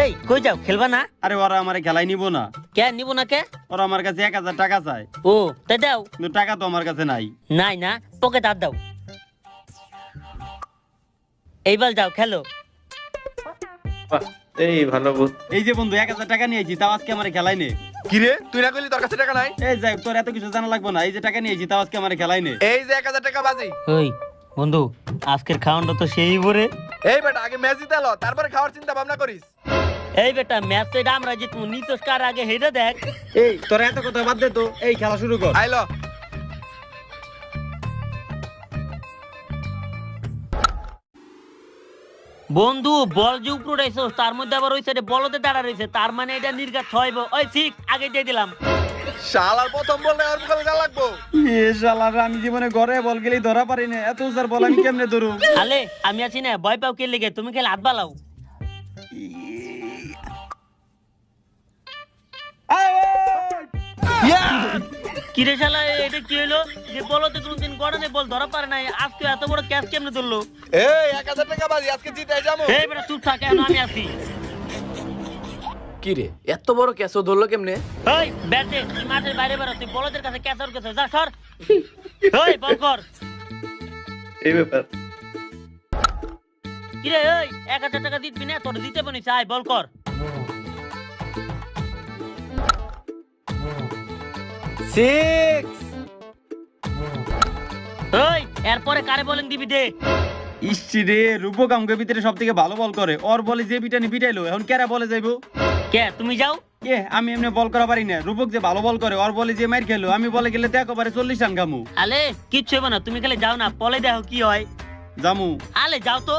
[SPEAKER 4] এই কই যাও, খেলবা না?
[SPEAKER 2] আরে ওরা আমার খেলাই নিব না।
[SPEAKER 4] কে নিব না কে?
[SPEAKER 2] ওরা আমার কাছে 1000 টাকা চায়,
[SPEAKER 4] ও তাই দাও।
[SPEAKER 2] কিন্তু টাকা তো আমার কাছে নাই।
[SPEAKER 4] নাই না, পকেট হাত দাও। এইবার যাও খেলো।
[SPEAKER 1] বাহ, এই ভালো বুঝ।
[SPEAKER 2] এই যে বন্ধু 1000 টাকা নিয়েছি, তাও আজকে আমার খেলাই নে।
[SPEAKER 5] কি রে তুই না কইলি তোর কাছে টাকা নাই?
[SPEAKER 2] এই যাই তোর এত কিছু জানা লাগবে না, এই যে টাকা নিয়েছি তাও আজকে আমার খেলাই নে।
[SPEAKER 5] এই যে 1000 টাকা বাজি।
[SPEAKER 4] ওই বন্ধু আজকের খাওয়ানটা তো সেই ভরে।
[SPEAKER 5] এই বেটা আগে ম্যাচ জিতে লো, তারপরে খাওয়ার চিন্তা ভাবনা করিস।
[SPEAKER 4] এই বেটা ম্যাচ তো এটা আমরা জিতবো, নিতোষ কার আগে হেটা দেখ।
[SPEAKER 2] এই তোর এত কথা বাদ দে তো, এই খেলা শুরু কর।
[SPEAKER 5] আইলো।
[SPEAKER 4] বন্ধু বল যে উপরে উঠাইছো, তার মধ্যে আবার ওই সাইডে বলতে দাঁড়া রয়েছে, তার মানে এটা নির্ঘাত ছয়ব। ওই সিক্স আগে দিয়ে দিলাম।
[SPEAKER 5] শালার প্রথম বললে আর মুখে যা লাগবো।
[SPEAKER 2] এ শালার আমি জীবনে ঘরে বল গেলেই ধরা পারি না, এত উজার বল আমি কেমনে ধরু?
[SPEAKER 4] আলে আমি আছি না, ভয় পাও কে লেগে, তুমি খেলে হাত বালাও। কিরে শালা এটা কি হলো? যে বলতে কোনদিন গড়ানে বল ধরা পারে নাই, আজকে এত বড় ক্যাচ কেমনে ধরলো?
[SPEAKER 5] এই 1000 টাকা বাজি আজকে জিতে যাবো।
[SPEAKER 4] এই বেটা চুপ থাক, এখন আমি আছি।
[SPEAKER 3] কি রে এত বড় ক্যাচও ধরলো কেমনে?
[SPEAKER 4] ওই ব্যাটে তুই মাঠের বাইরে বেরো, তুই বলদের কাছে ক্যাচ আউট করছিস, যা সর। ওই বল কর।
[SPEAKER 1] এই ব্যাপার।
[SPEAKER 4] কিরে ওই 1000 টাকা দিবি না, তোর দিতে পারি, চাই বল কর।
[SPEAKER 6] সিক্স।
[SPEAKER 4] ওই এরপরে কারে বলেন দিবি দে।
[SPEAKER 2] ইসি রে রূপক আমকে ভিতরে সব থেকে ভালো বল করে, ওর বলে যে পিটানি পিটাইলো, এখন কেরা বলে যাইবো?
[SPEAKER 4] কে তুমি যাও?
[SPEAKER 2] এ আমি এমনি বল করা পারি না, রূপক যে ভালো বল করে, ওর বলে যে মার খেলো, আমি বলে গেলে তো একেবারে 40 রান খামু।
[SPEAKER 4] আলে কিচ্ছু হবে না, তুমি খালি যাও না, পলে দেখো কি হয়।
[SPEAKER 2] জামু।
[SPEAKER 4] আলে যাও তো।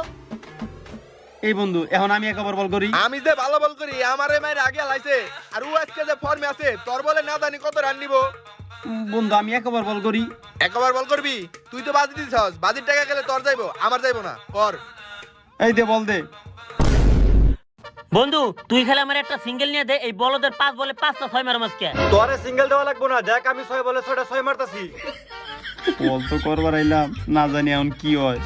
[SPEAKER 2] এই বন্ধু এখন আমি একবার বল করি।
[SPEAKER 5] আমি যে ভালো বল করি আমারে মাইরে আগে লাইছে, আর ও আজকে যে ফর্মে আছে তোর বলে না জানি কত রান নিব।
[SPEAKER 2] বন্ধু আমি একবার বল করি।
[SPEAKER 5] একবার বল করবি? তুই তো বাজি দিছস, বাজির টাকা গেলে তোর যাইবো, আমার যাইবো না। কর।
[SPEAKER 2] এই দে বল দে।
[SPEAKER 4] বন্ধু তুই খালি আমার একটা সিঙ্গেল নিয়ে দে, এই বলদের 5 বলে 5টা 6 মারো মাসকে।
[SPEAKER 7] তোরে সিঙ্গেল দেওয়া লাগবো না, দেখ আমি 6 বলে 6টা 6 মারতাছি।
[SPEAKER 2] বল তো করবার আইলাম, না জানি এখন কি হয়।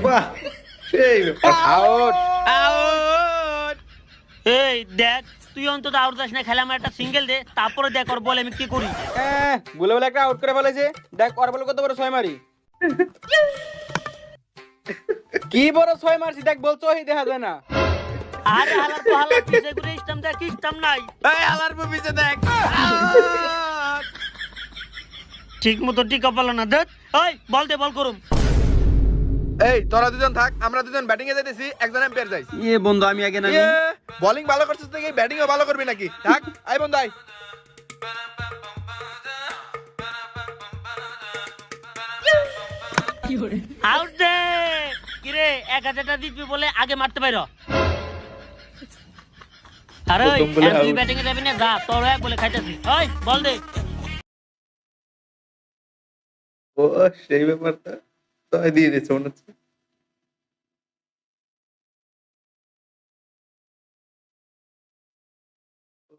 [SPEAKER 1] বাহ, সেই এই ব্যাপার।
[SPEAKER 6] Out out.
[SPEAKER 4] এই দেখ তুই অন্তত আউট যাস না, খেলে আমার একটা সিঙ্গেল দে, তারপরে দেখ ওর বল আমি কি করি।
[SPEAKER 6] বলে বলে একটা আউট করে ফেলেছে, দেখ ওর বলে কত বড় 6 মারি। কি বড় 6 মারছি দেখ, বলছো এই দেখা যায় না।
[SPEAKER 4] আরে হালার তো হালার পিছে ঘুরে ইস্টাম দেখ, ইস্টাম নাই।
[SPEAKER 6] এই হালার পিছে দেখ।
[SPEAKER 4] ঠিক মতো টিকা পালো না দেখ। ওই বল দে, বল করুম।
[SPEAKER 5] এই তোরা দুজন থাক, আমরা দুজন ব্যাটিং এ যাইতেছি, একজন এম্পায়ার যাইস।
[SPEAKER 2] ইয়ে বন্ধু আমি আগে নামি।
[SPEAKER 5] বোলিং ভালো করছিস নাকি ব্যাটিং ও ভালো করবি নাকি? থাক, আই বন্ধু আই।
[SPEAKER 4] আউট দে। কিরে 1000টা দিবি বলে আগে মারতে পারো। আরে
[SPEAKER 1] প্রথম বলে
[SPEAKER 4] তুই
[SPEAKER 1] out।
[SPEAKER 4] ব্যাটিং এ যাবি না, যা তোর এক বলে খাইতাছি। ওই বল দে।
[SPEAKER 1] ও সেই ব্যাপারটা তো দিয়ে দিচ্ছে মনে হচ্ছে।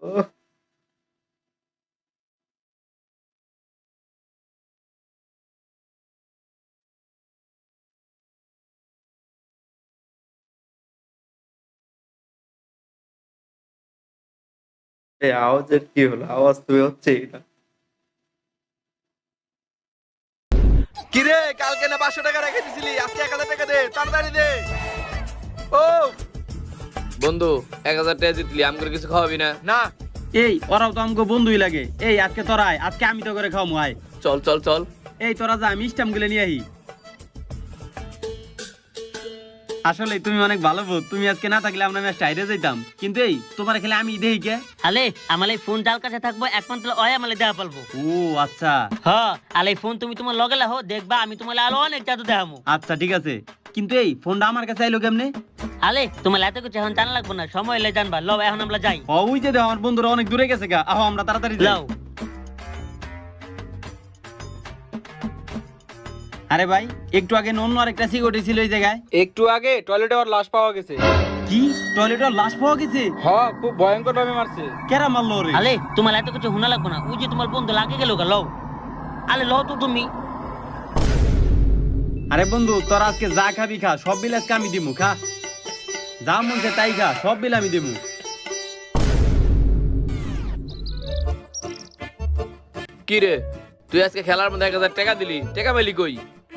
[SPEAKER 1] ও এই আওয়াজের কি হলো? আওয়াজ তো হচ্ছেই না।
[SPEAKER 5] কিরে কালকে না 500 টাকা রেখে দিছিলি, আজকে 1000 টাকা দে, তাড়াতাড়ি দে। ও
[SPEAKER 3] বন্ধু 1000 টাকা জিতলি, আমগর কিছু খাওয়াবি না?
[SPEAKER 5] না,
[SPEAKER 2] এই ওরাও তো আমাকে বন্ধুই লাগে। এই আজকে তোরা আয়, আজকে আমি তো করে খাওয়ামু আয়।
[SPEAKER 3] চল চল চল।
[SPEAKER 2] এই তোরা যা, আমি স্টাম্প গুলো নিয়ে আহি। আসলে তুমি অনেক ভালো বোধ, তুমি আজকে না থাকলে আমরা ম্যাচটা হাইরে যেতাম। কিন্তু এই তোমার খেলে আমি দেখি কে?
[SPEAKER 4] আলে আমার এই ফোন যার কাছে থাকবো একমাত্র ওই আমালে দেয়া পারবো।
[SPEAKER 2] ও আচ্ছা
[SPEAKER 4] হ্যাঁ, আলে ফোন তুমি তোমার লগে লাহো, দেখবা আমি তোমার আলো অনেক জাদু দেখামু।
[SPEAKER 2] আচ্ছা ঠিক আছে, কিন্তু এই ফোনটা আমার কাছে আইলো কেমনে?
[SPEAKER 4] আলে তোমার এত কিছু এখন জানা লাগবে না, সময় এলে জানবা। লও এখন আমরা যাই।
[SPEAKER 2] ওই যে দেখো আমার বন্ধুরা অনেক দূরে গেছে গা, আহো আমরা তাড়াতাড়ি যাই।
[SPEAKER 4] লাও।
[SPEAKER 2] আরে ভাই একটু আগে অন্য আরেকটা সিকিউরিটি ছিল এই জায়গায়।
[SPEAKER 6] একটু আগে টয়লেটে ওর লাশ পাওয়া গেছে।
[SPEAKER 2] কি টয়লেটের লাশ পাওয়া গেছে?
[SPEAKER 6] হ্যাঁ, খুব ভয়ঙ্কর ভাবে মারছে।
[SPEAKER 2] কেরা মারলো রে?
[SPEAKER 4] আলে তোমার এত কিছু শোনা লাগবে না, ওই যে তোমার বন্ধু লাগে গেল গা। লও আলে, লও তো তুমি।
[SPEAKER 2] আরে বন্ধু তোরা আজকে যা খাবি খা, সব বিল আজকে আমি দিমু, খা যা মন চায় তাই খা, সব বিল আমি দিমু।
[SPEAKER 3] কি রে তুই আজকে খেলার মধ্যে 1000 টাকা দিলি, টাকা পেলি কই?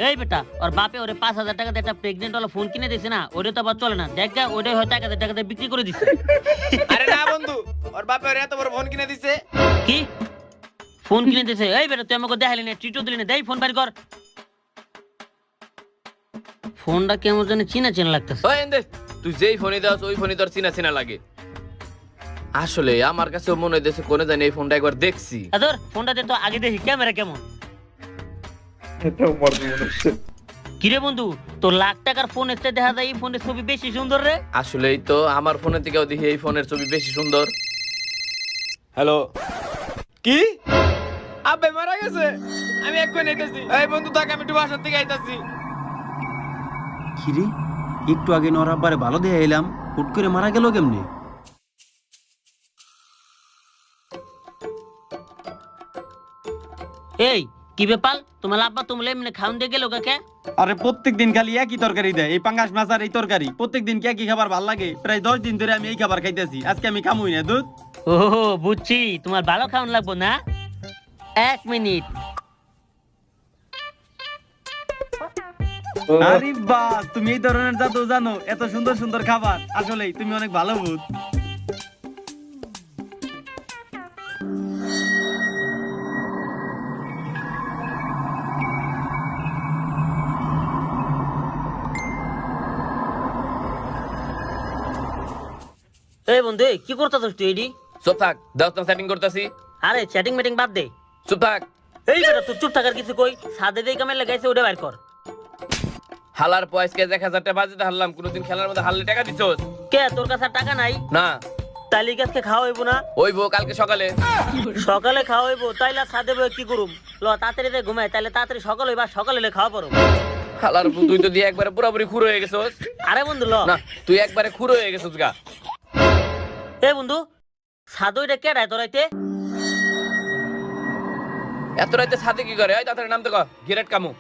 [SPEAKER 4] এই বেটা ওর বাপে ওরে 5000 টাকা দিয়ে একটা প্রেগনেন্ট ওলা ফোন কিনে দিছে না, ওটা তো আবার চলে না। দেখ গা ওটাই হয়তো 1000 টাকা দিয়ে বিক্রি করে দিছে।
[SPEAKER 6] আরে না বন্ধু, ওর বাপে ওর এত বড় ফোন কিনে দিছে।
[SPEAKER 4] কি ফোন কিনে দিছে? এই বেটা তুই আমাকে দেখালি না, ট্রিটও দিলি না, দেই ফোন বাড়ি কর। ফোনটা কেমন জানি চিনা চিনা লাগতেছে।
[SPEAKER 3] ওই এন্দে, তুই যেই ফোনে দাস ওই ফোনে তোর চিনা চিনা লাগে। আসলে আমার কাছে মনে হইতেছে কোনে জানি এই ফোনটা একবার দেখছি।
[SPEAKER 4] আদর ফোনটাতে তো আগে দেখি ক্যামেরা কেমন।
[SPEAKER 1] এটাও মনে হচ্ছে।
[SPEAKER 4] কিরে বন্ধু তোর লাখ টাকার ফোন এতে দেখা যায় এই ফোনের ছবি বেশি সুন্দর রে।
[SPEAKER 3] আসলেই তো আমার ফোনের থেকেও দেখি এই ফোনের ছবি বেশি সুন্দর।
[SPEAKER 6] হ্যালো, কি আবে মারা গেছে? আমি এক্ষুনি আইতাছি। এই বন্ধু থাক, আমি একটু বাসার থেকে আইতাছি।
[SPEAKER 2] খিরে একটু আগে নর আব্বারে ভালো দিয়ে এলাম, হুট করে মারা গেল কেমনে?
[SPEAKER 4] এই কি ব্যাপার, তোমার আব্বা তোমার এমনি খাওন দিয়ে গেল কাকে?
[SPEAKER 2] আরে প্রত্যেকদিন খালি একই তরকারি দেয়, এই পাঙ্গাস মাছ আর এই তরকারি। প্রত্যেকদিন কি একই খাবার ভাল লাগে? প্রায় 10 দিন ধরে আমি এই খাবার খাইতেছি, আজকে আমি খামুই না দুধ।
[SPEAKER 4] ও বুঝছি, তোমার ভালো খাওয়ান লাগবো না। 1 মিনিট।
[SPEAKER 1] ও,
[SPEAKER 2] আরে বাস, তুমি এই ধরনের জাদু জানো? এত সুন্দর সুন্দর খাবার, আসলেই তুমি অনেক ভালো বুঝ।
[SPEAKER 4] এই বন্ধু কি করতেছিস তুই এডি?
[SPEAKER 3] চুপ থাক, দাও তো সেটিং করতেছি।
[SPEAKER 4] আরে চ্যাটিং মিটিং বাদ দে।
[SPEAKER 3] চুপ থাক।
[SPEAKER 4] এই বেটা তুই চুপ থাকার কিছু কই, সাদে দেই কামে লাগাইছে ওটা বাইর কর।
[SPEAKER 3] হালার পয়সকে 1000 টাকা বাজিতে হারলাম, কোনোদিন খেলার মধ্যে হারলে টাকা দিছস?
[SPEAKER 4] কে তোর কাছে আর টাকা নাই?
[SPEAKER 3] না।
[SPEAKER 4] তাইলে আজকে খাওয়া হইব না?
[SPEAKER 3] ওই বউ কালকে সকালে।
[SPEAKER 4] সকালে খাওয়া হইব, তাইলে আর সাদে বই কি করুম? ল তাড়াতাড়ি দে ঘুমাই, তাইলে তাড়াতাড়ি সকাল হইবা, সকালে হইলে খাওয়া পড়ো।
[SPEAKER 3] হালার বউ তুই তো দিয়ে একবারে পুরোপুরি খুর হয়ে গেছস।
[SPEAKER 4] আরে বন্ধু ল
[SPEAKER 3] না, তুই একবারে খুর হয়ে গেছস গা।
[SPEAKER 4] এই বন্ধু সাদু এটা কে রায় তোরাইতে?
[SPEAKER 3] এত রাইতে ছাদে কি করে? ওই তাড়াতাড়ি নামতে কর, গিরেট কামু।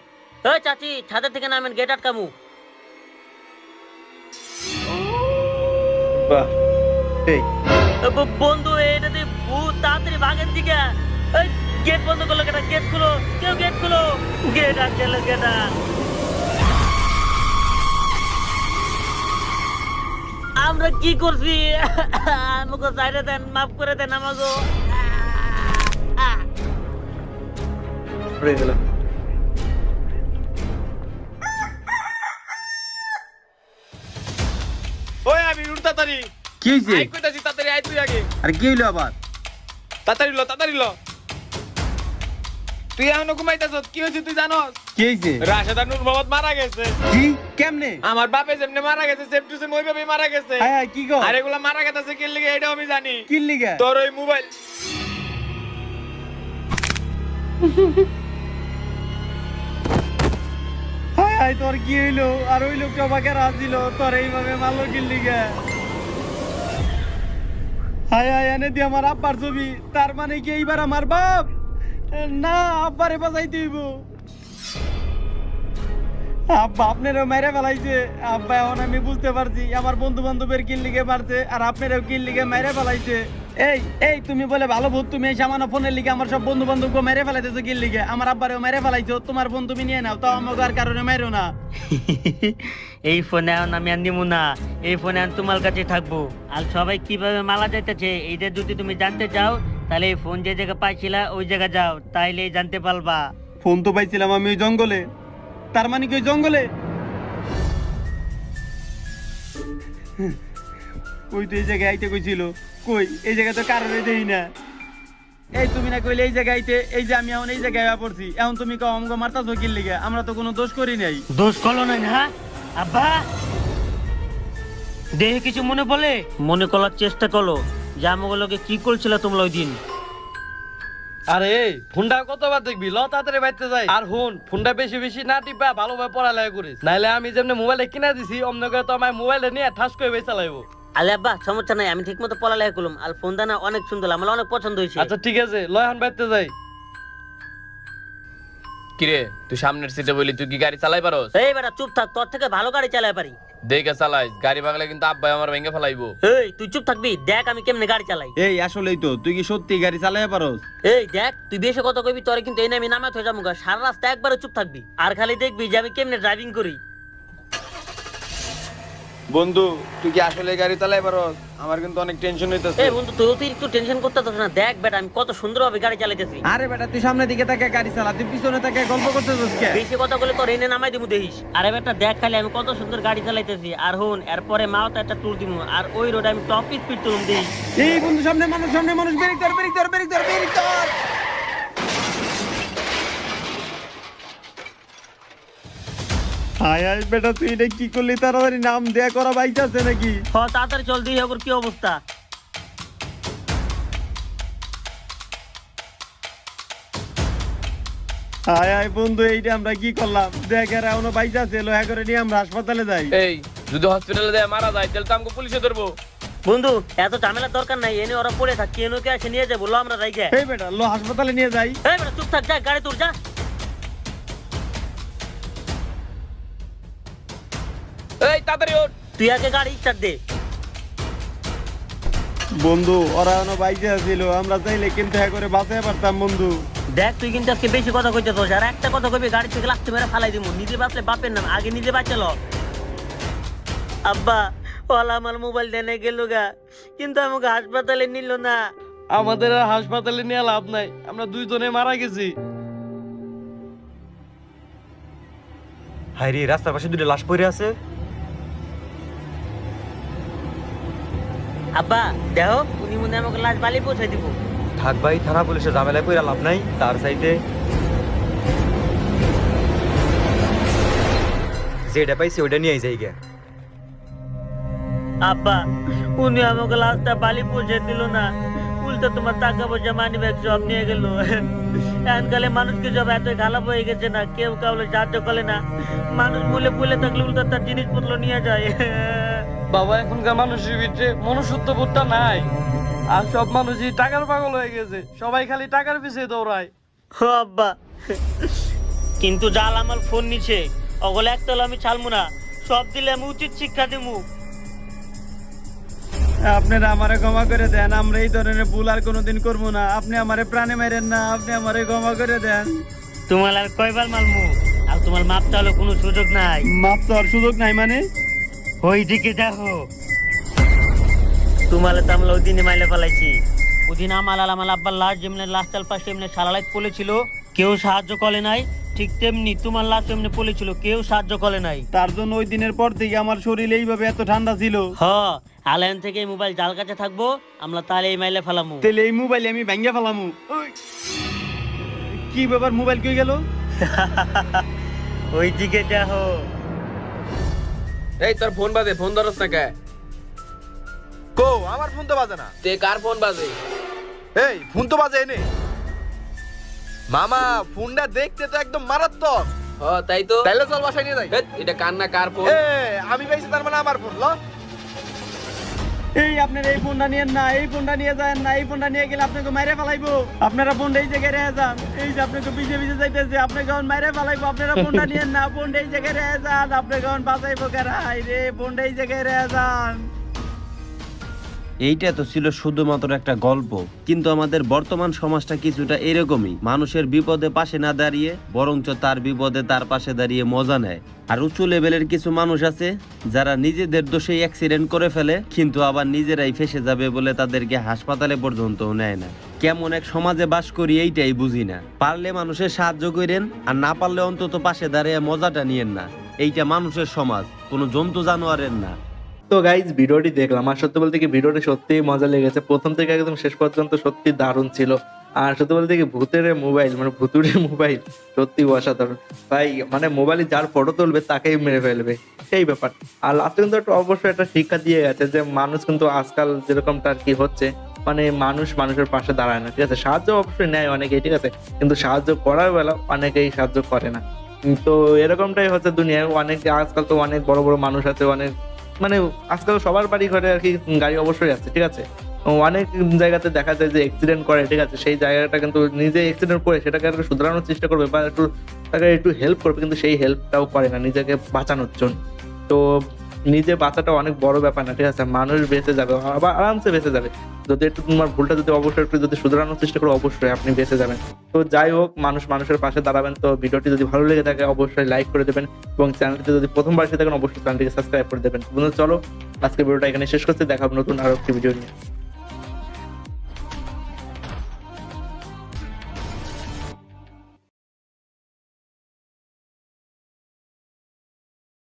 [SPEAKER 4] এই চাচি ছাদের থেকে নামেন, গেট আটকামু।
[SPEAKER 1] বাহ এই
[SPEAKER 4] বন্ধু এটাতে ভূত, তাড়াতাড়ি ভাগের দিকে। গেট বন্ধ করলো কেটা? গেট খুলো, কেউ গেট খুলো। গেট আসছে কেটা? আমরা কি করছি? আমাকে সাইডে দেন, মাফ করে দেন আমাকে।
[SPEAKER 1] পড়ে গেলাম।
[SPEAKER 6] ওই আমি উঠ তাড়াতাড়ি।
[SPEAKER 2] কি হয়েছে?
[SPEAKER 6] আই কইতাছি তাড়াতাড়ি আই তুই আগে।
[SPEAKER 2] আরে কি হইলো আবার?
[SPEAKER 6] তাড়াতাড়ি ল। তুই এখনো ঘুমাইতাছস, কি হয়েছে তুই জানোস?
[SPEAKER 2] কি হয়েছে?
[SPEAKER 6] রাশেদা নূর মোহাম্মদ মারা গেছে।
[SPEAKER 2] কি? কেমনে?
[SPEAKER 6] আমার বাপে যেমনে মারা গেছে সেম টু সেম ওইভাবেই মারা গেছে।
[SPEAKER 2] হায় হায়, কি গো?
[SPEAKER 6] আর এগুলা মারা গেছে কি লিগে এটাও আমি জানি।
[SPEAKER 2] কি লিগা?
[SPEAKER 6] তোর ওই মোবাইল
[SPEAKER 2] হায় হায়, তোর কি হইলো? আর ওই লোকটা আমাকে রাজিল, তোর এইভাবে মারলো কি লিগা? হায় হায়, এনে দিয়ে আমার আব্বার ছবি। তার মানে কি এইবার আমার বাপ? না, আব্বারে বাঁচাইতে হইব। আব্বা আপনারও মেরে ফেলাইছে। আব্বা এখন আমি বুঝতে পারছি আমার বন্ধু বান্ধবের কিল লিগে মারছে, আর আপনারও কিল লিগে মেরে ফেলাইছে। এই এই তুমি বলে ভালো ভূত, তুমি এই সামান্য ফোনের লিগে আমার সব বন্ধু বান্ধবকে মেরে ফেলাইতেছো কিল লিগে। আমার আব্বারেও মেরে ফেলাইছো, তোমার ফোন তুমি নিয়ে নাও, তাও আমাকে আর কারণে মেরো না।
[SPEAKER 4] এই ফোনে এখন আমি আর নিবো না, এই ফোনে আমি তোমার কাছে থাকবো। আর সবাই কিভাবে মারা যাইতেছে এইটা যদি তুমি জানতে চাও, তাহলে এই ফোন যে জায়গায় পাইছিলা ওই জায়গায় যাও, তাইলে জানতে পারবা।
[SPEAKER 2] ফোন তো পাইছিলাম আমি ওই জঙ্গলে। তার মানে কি ওই জঙ্গলে? কই তো এই জায়গায় আইতে কইছিল? কই এই জায়গায় তো কারণে দেই না। এই তুমি না কইলে এই জায়গায় আইতে, এই যে আমি এখন এই জায়গায় পড়ছি, এখন তুমি কও আমাকে মারতাছো কিল লিগে? আমরা তো কোনো দোষ করি নাই।
[SPEAKER 4] দোষ করলো না না আব্বা? দেহে কিছু মনে বলে মনে করার চেষ্টা করো যে আমাগুলোকে কি করছিল তোমরা ওই দিন।
[SPEAKER 8] আরে ফোনটা কতবার দেখবি, ল তাড়াতাড়ি বাইতে যাই। আর হুন, ফোনটা বেশি বেশি না টিপা ভালোভাবে পড়ালেখা করিস, নাইলে আমি যেমনি মোবাইলে কিনা দিছি অমন করে তো আমার মোবাইলে নিয়ে ঠাস করে বেচা লাগবো।
[SPEAKER 4] আলে আব্বা সমস্যা নাই, আমি ঠিক মতো পড়ালেখা করলাম। আর ফোনটা না অনেক সুন্দর, আমার অনেক পছন্দ হয়েছে।
[SPEAKER 8] আচ্ছা ঠিক আছে, ল এখন বাইতে যাই।
[SPEAKER 3] কিরে তুই সামনের সিটে বলি, তুই কি গাড়ি চালাই পারোস?
[SPEAKER 4] এই বেটা চুপ থাক, তোর থেকে ভালো গাড়ি চালাই পারি।
[SPEAKER 3] দেখে চালাইস, গাড়ি ভাঙলে কিন্তু আব্বাই আমার ভেঙে ফেলাইবো।
[SPEAKER 4] এই তুই চুপ থাকবি, দেখ আমি কেমনে গাড়ি চালাই।
[SPEAKER 2] এই আসলেই তো, তুই কি সত্যি গাড়ি চালাইয়া পারোস?
[SPEAKER 4] এই দেখ তুই বেশি কথা কইবি, তোরে কিন্তু এই আমি নামাত হয়ে যাবো। সারা রাস্তা একবারে চুপ থাকবি, আর খালি দেখবি যে আমি কেমনে ড্রাইভিং করি।
[SPEAKER 6] বন্ধু তুই কি আসলে গাড়ি চালাই পারস? আমার কিন্তু অনেক টেনশন হইতাছে।
[SPEAKER 4] এই বন্ধু তুই অতিরিক্ত টেনশন করতেছিস না, দেখ বেটা আমি কত সুন্দরভাবে গাড়ি চালাইতেছি।
[SPEAKER 2] আরে বেটা তুই সামনের দিকে তাকে গাড়ি চালা, তুই পিছনে তাকে গল্প করতেছিস কে?
[SPEAKER 4] বেশি কথা বলে তোর এনে নামাই দিমু দেখিস। আরে বেটা দেখ খালি আমি কত সুন্দর গাড়ি চালাইতেছি। আর হুন এরপরে মাও তো একটা ট্যুর দিমু, আর ওই রোডে আমি টপ স্পিড তুলুম দেখিস।
[SPEAKER 2] এই বন্ধু সামনে মানুষ ব্রেক ধর। হায় হায় বেটা, তুই এটা কি করলি? তাড়াতাড়ি নাম দেয়া করা বাইচাছে নাকি?
[SPEAKER 4] তাড়াতাড়ি চল দিই ওর কি অবস্থা।
[SPEAKER 2] হায় হায় বন্ধু, এইটা আমরা কি করলাম? দেখ এরা এখনো বাইচাছে, লোহা করে নিয়ে আমরা হাসপাতালে যাই।
[SPEAKER 3] এই যদি হসপিটালে দেয় মারা যায় তাহলে তো আমাকে পুলিশে ধরবো।
[SPEAKER 4] বন্ধু এত ঝামেলার দরকার নাই, এনে ওরা পড়ে থাক, কেন কে এসে নিয়ে যাবো, লো আমরা যাই গে।
[SPEAKER 2] এই বেটা লো হাসপাতালে নিয়ে যাই।
[SPEAKER 4] এই বেটা চুপ থাক, যা গাড়ি তোর যা।
[SPEAKER 3] এই তাড়াতাড়ি ওঠ।
[SPEAKER 4] তুই আগে গাড়ি স্টার্ট দে।
[SPEAKER 2] বন্ধু ওরা এখনো বাইচে ছিল, আমরা চাইলে কিন্তু করে বাঁচাতে পারতাম বন্ধু।
[SPEAKER 4] দেখ তুই কিন্তু আজকে বেশি কথা কইতেছস, আর একটা কথা কইবি গাড়ি থেকে লাগতে মেরে ফালাই দিমু। নিজে বাঁচলে বাপের নাম, আগে নিজে বাঁচালো। আব্বা ওলা আমার মোবাইল দেনে গেল গা, কিন্তু আমাকে হাসপাতালে নিল না।
[SPEAKER 8] আমাদের আর হাসপাতালে নিয়ে লাভ নাই, আমরা দুইজনে মারা গেছি।
[SPEAKER 7] হায় রে, রাস্তার পাশে দুটো লাশ পড়ে আছে।
[SPEAKER 4] আব্বা দেখো উনি মনে হয় আমাকে লাশ বালি পৌঁছাই দিব।
[SPEAKER 7] থাক ভাই, থানা পুলিশে ঝামেলায় পড়ে লাভ নাই, তার চাইতে যেটা পাইছে ওইটা নিয়ে যাই গে।
[SPEAKER 4] আব্বা উনি আমাকে লাশটা বালি পৌঁছে দিল না, উল্টা তোমার টাকা পয়সা মানি ব্যাগ সব নিয়ে গেল। এনকালে মানুষকে সব এত খারাপ হয়ে গেছে না, কেউ কাউকে সাহায্য করে না। মানুষ বলে বলে থাকলে উল্টা তার জিনিসপত্র নিয়ে যায়।
[SPEAKER 8] বাবা এখনকার মানুষের ভিতরে মনুষ্যত্ব বোধটা নাই, আর সব মানুষই টাকার পাগল হয়ে গেছে, সবাই খালি টাকার পিছিয়ে দৌড়ায়।
[SPEAKER 4] ও আব্বা, কিন্তু জাল আমার ফোন নিছে, ওগুলো একতলা আমি ছাড়বো না, সব দিলে আমি উচিত শিক্ষা দিমু।
[SPEAKER 7] আপনারা আমারে ক্ষমা করে দেন, আমরা এই ধরনের ভুল আর কোনোদিন করবো না। আপনি আমারে প্রাণে মেরেন না, আপনি আমারে ক্ষমা করে দেন।
[SPEAKER 4] তোমার আর কয়বার মালমু, আর তোমার মাপ চালো কোনো সুযোগ নাই।
[SPEAKER 7] মাপ চাওয়ার সুযোগ নাই মানে?
[SPEAKER 4] ওই দিকে দেখো, তোমালে তো আমরা ওই দিনে মাইলে ফেলাইছি। ওদিন আমার আব্বার লাশ যেমনি লাশ চাল পাশে এমনি সারালাইট পড়েছিল, কেউ সাহায্য করে নাই। ঠিক তেমনি তোমার লাশ এমনি পড়েছিল, কেউ সাহায্য করে নাই।
[SPEAKER 7] তার জন্য ওই দিনের পর থেকে আমার শরীর এইভাবে এত ঠান্ডা ছিল।
[SPEAKER 4] হ, আলাইন থেকে এই মোবাইল জাল কাছে থাকবো, আমরা তাহলে এই মাইলে ফেলামু।
[SPEAKER 7] তাহলে এই মোবাইল আমি ভেঙ্গে ফেলামু। ওই, কি ব্যাপার, মোবাইল কই গেল?
[SPEAKER 4] ওই দিকে দেখো।
[SPEAKER 3] এই তোর ফোন বাজে, ফোন ধরস না কে?
[SPEAKER 5] কো আমার ফোন তো বাজে না।
[SPEAKER 3] তে কার ফোন বাজে?
[SPEAKER 5] এই ফোন তো বাজে এনে। মামা ফোনটা দেখতে তো একদম মারাত্মক।
[SPEAKER 3] তাই তো।
[SPEAKER 5] তাইলে চল বাসায় নিয়ে যাই।
[SPEAKER 3] হেৎ, এটা কার না কার ফোন?
[SPEAKER 5] আমি পাইছি তার মানে আমার ফোন। ল
[SPEAKER 7] এই আপনার এই ফোনটা নিয়েন না, এই ফোনটা নিয়ে যান না, এই ফোনটা নিয়ে গেলে আপনাকে মাইরে ফেলাইবো। আপনারা ফোনটা এই জায়গায় রেখে যান, এই যে আপনাকে পিছে পিছে যাইতেছে, আপনাকে মাইরে ফেলাইবো। আপনারা ফোনটা নিয়েন না, ফোনটা এই জায়গায় রেখে যান, আপনাকে বাঁচাইবো কেরাই রে, ফোনটা এই জায়গায় রেখে যান।
[SPEAKER 2] এইটা তো ছিল শুধুমাত্র একটা গল্প, কিন্তু আমাদের বর্তমান সমাজটা কিছুটা এরকমই। মানুষের বিপদে পাশে না দাঁড়িয়ে বরঞ্চ তার বিপদে তার পাশে দাঁড়িয়ে মজা নেয়। আর উঁচু লেভেলের কিছু মানুষ আছে যারা নিজেদের দোষেই অ্যাক্সিডেন্ট করে ফেলে, কিন্তু আবার নিজেরাই ফেসে যাবে বলে তাদেরকে হাসপাতালে পর্যন্ত নেয় না। কেমন এক সমাজে বাস করি এইটাই বুঝি না। পারলে মানুষের সাহায্য করেন, আর না পারলে অন্তত পাশে দাঁড়িয়ে মজাটা নিয়েন না। এইটা মানুষের সমাজ, কোনো জন্তু জানোয়ারের না।
[SPEAKER 1] তো গাইজ ভিডিওটি দেখলাম, আর সত্যি বলতে কি ভিডিওটি সত্যিই মজা লেগেছে, প্রথম থেকে একদম শেষ পর্যন্ত সত্যি দারুণ ছিল। আর সত্যি বলতে কি ভূতের মোবাইল মানে ভুতুরে মোবাইল সত্যি অসাধারণ ভাই। মানে মোবাইলে যার ফটো তুলবে তাকেই মেরে ফেলবে, সেই ব্যাপার। আর লাস্টে কিন্তু একটা অবশ্যই একটা শিক্ষা দিয়ে গেছে যে মানুষ কিন্তু আজকাল যেরকমটা আর কি হচ্ছে, মানে মানুষ মানুষের পাশে দাঁড়ায় না, ঠিক আছে। সাহায্য অবশ্যই নেয় অনেকেই, ঠিক আছে, কিন্তু সাহায্য করার বেলা অনেকেই সাহায্য করে না। তো এরকমটাই হচ্ছে দুনিয়ায়। অনেক আজকাল তো অনেক বড় বড় মানুষ আছে, অনেক মানে আজকাল সবার বাড়ি ঘরে আর কি গাড়ি অবশ্যই আছে, ঠিক আছে। অনেক জায়গাতে দেখা যায় যে অ্যাক্সিডেন্ট করে, ঠিক আছে, সেই জায়গাটা কিন্তু নিজে অ্যাক্সিডেন্ট করে সেটাকে আর শুধরানোর চেষ্টা করবে বা তাকে একটু হেল্প করবে, কিন্তু সেই হেল্পটাও করে না নিজেকে বাঁচানোর জন্য। তো নিজে বাঁচাটা অনেক বড় ব্যাপার না, ঠিক আছে। মানুষ বেঁচে যাবে, আবার আরামসে বেঁচে যাবে যদি একটু তোমার ভুলটা যদি অবশ্যই একটু যদি শুধরানোর চেষ্টা করো, অবশ্যই আপনি বেঁচে যাবেন। তো যাই হোক, মানুষ মানুষের পাশে দাঁড়াবেন। তো ভিডিওটি যদি ভালো লেগে থাকে অবশ্যই লাইক করে দেবেন, এবং চ্যানেলটি যদি প্রথমবার এসে থাকেন অবশ্যই চ্যানেলটিকে সাবস্ক্রাইব করে দেবেন। বন্ধু চলো আজকে ভিডিওটা এখানে শেষ করতে, দেখা হবে নতুন আরো একটি ভিডিও নিয়ে।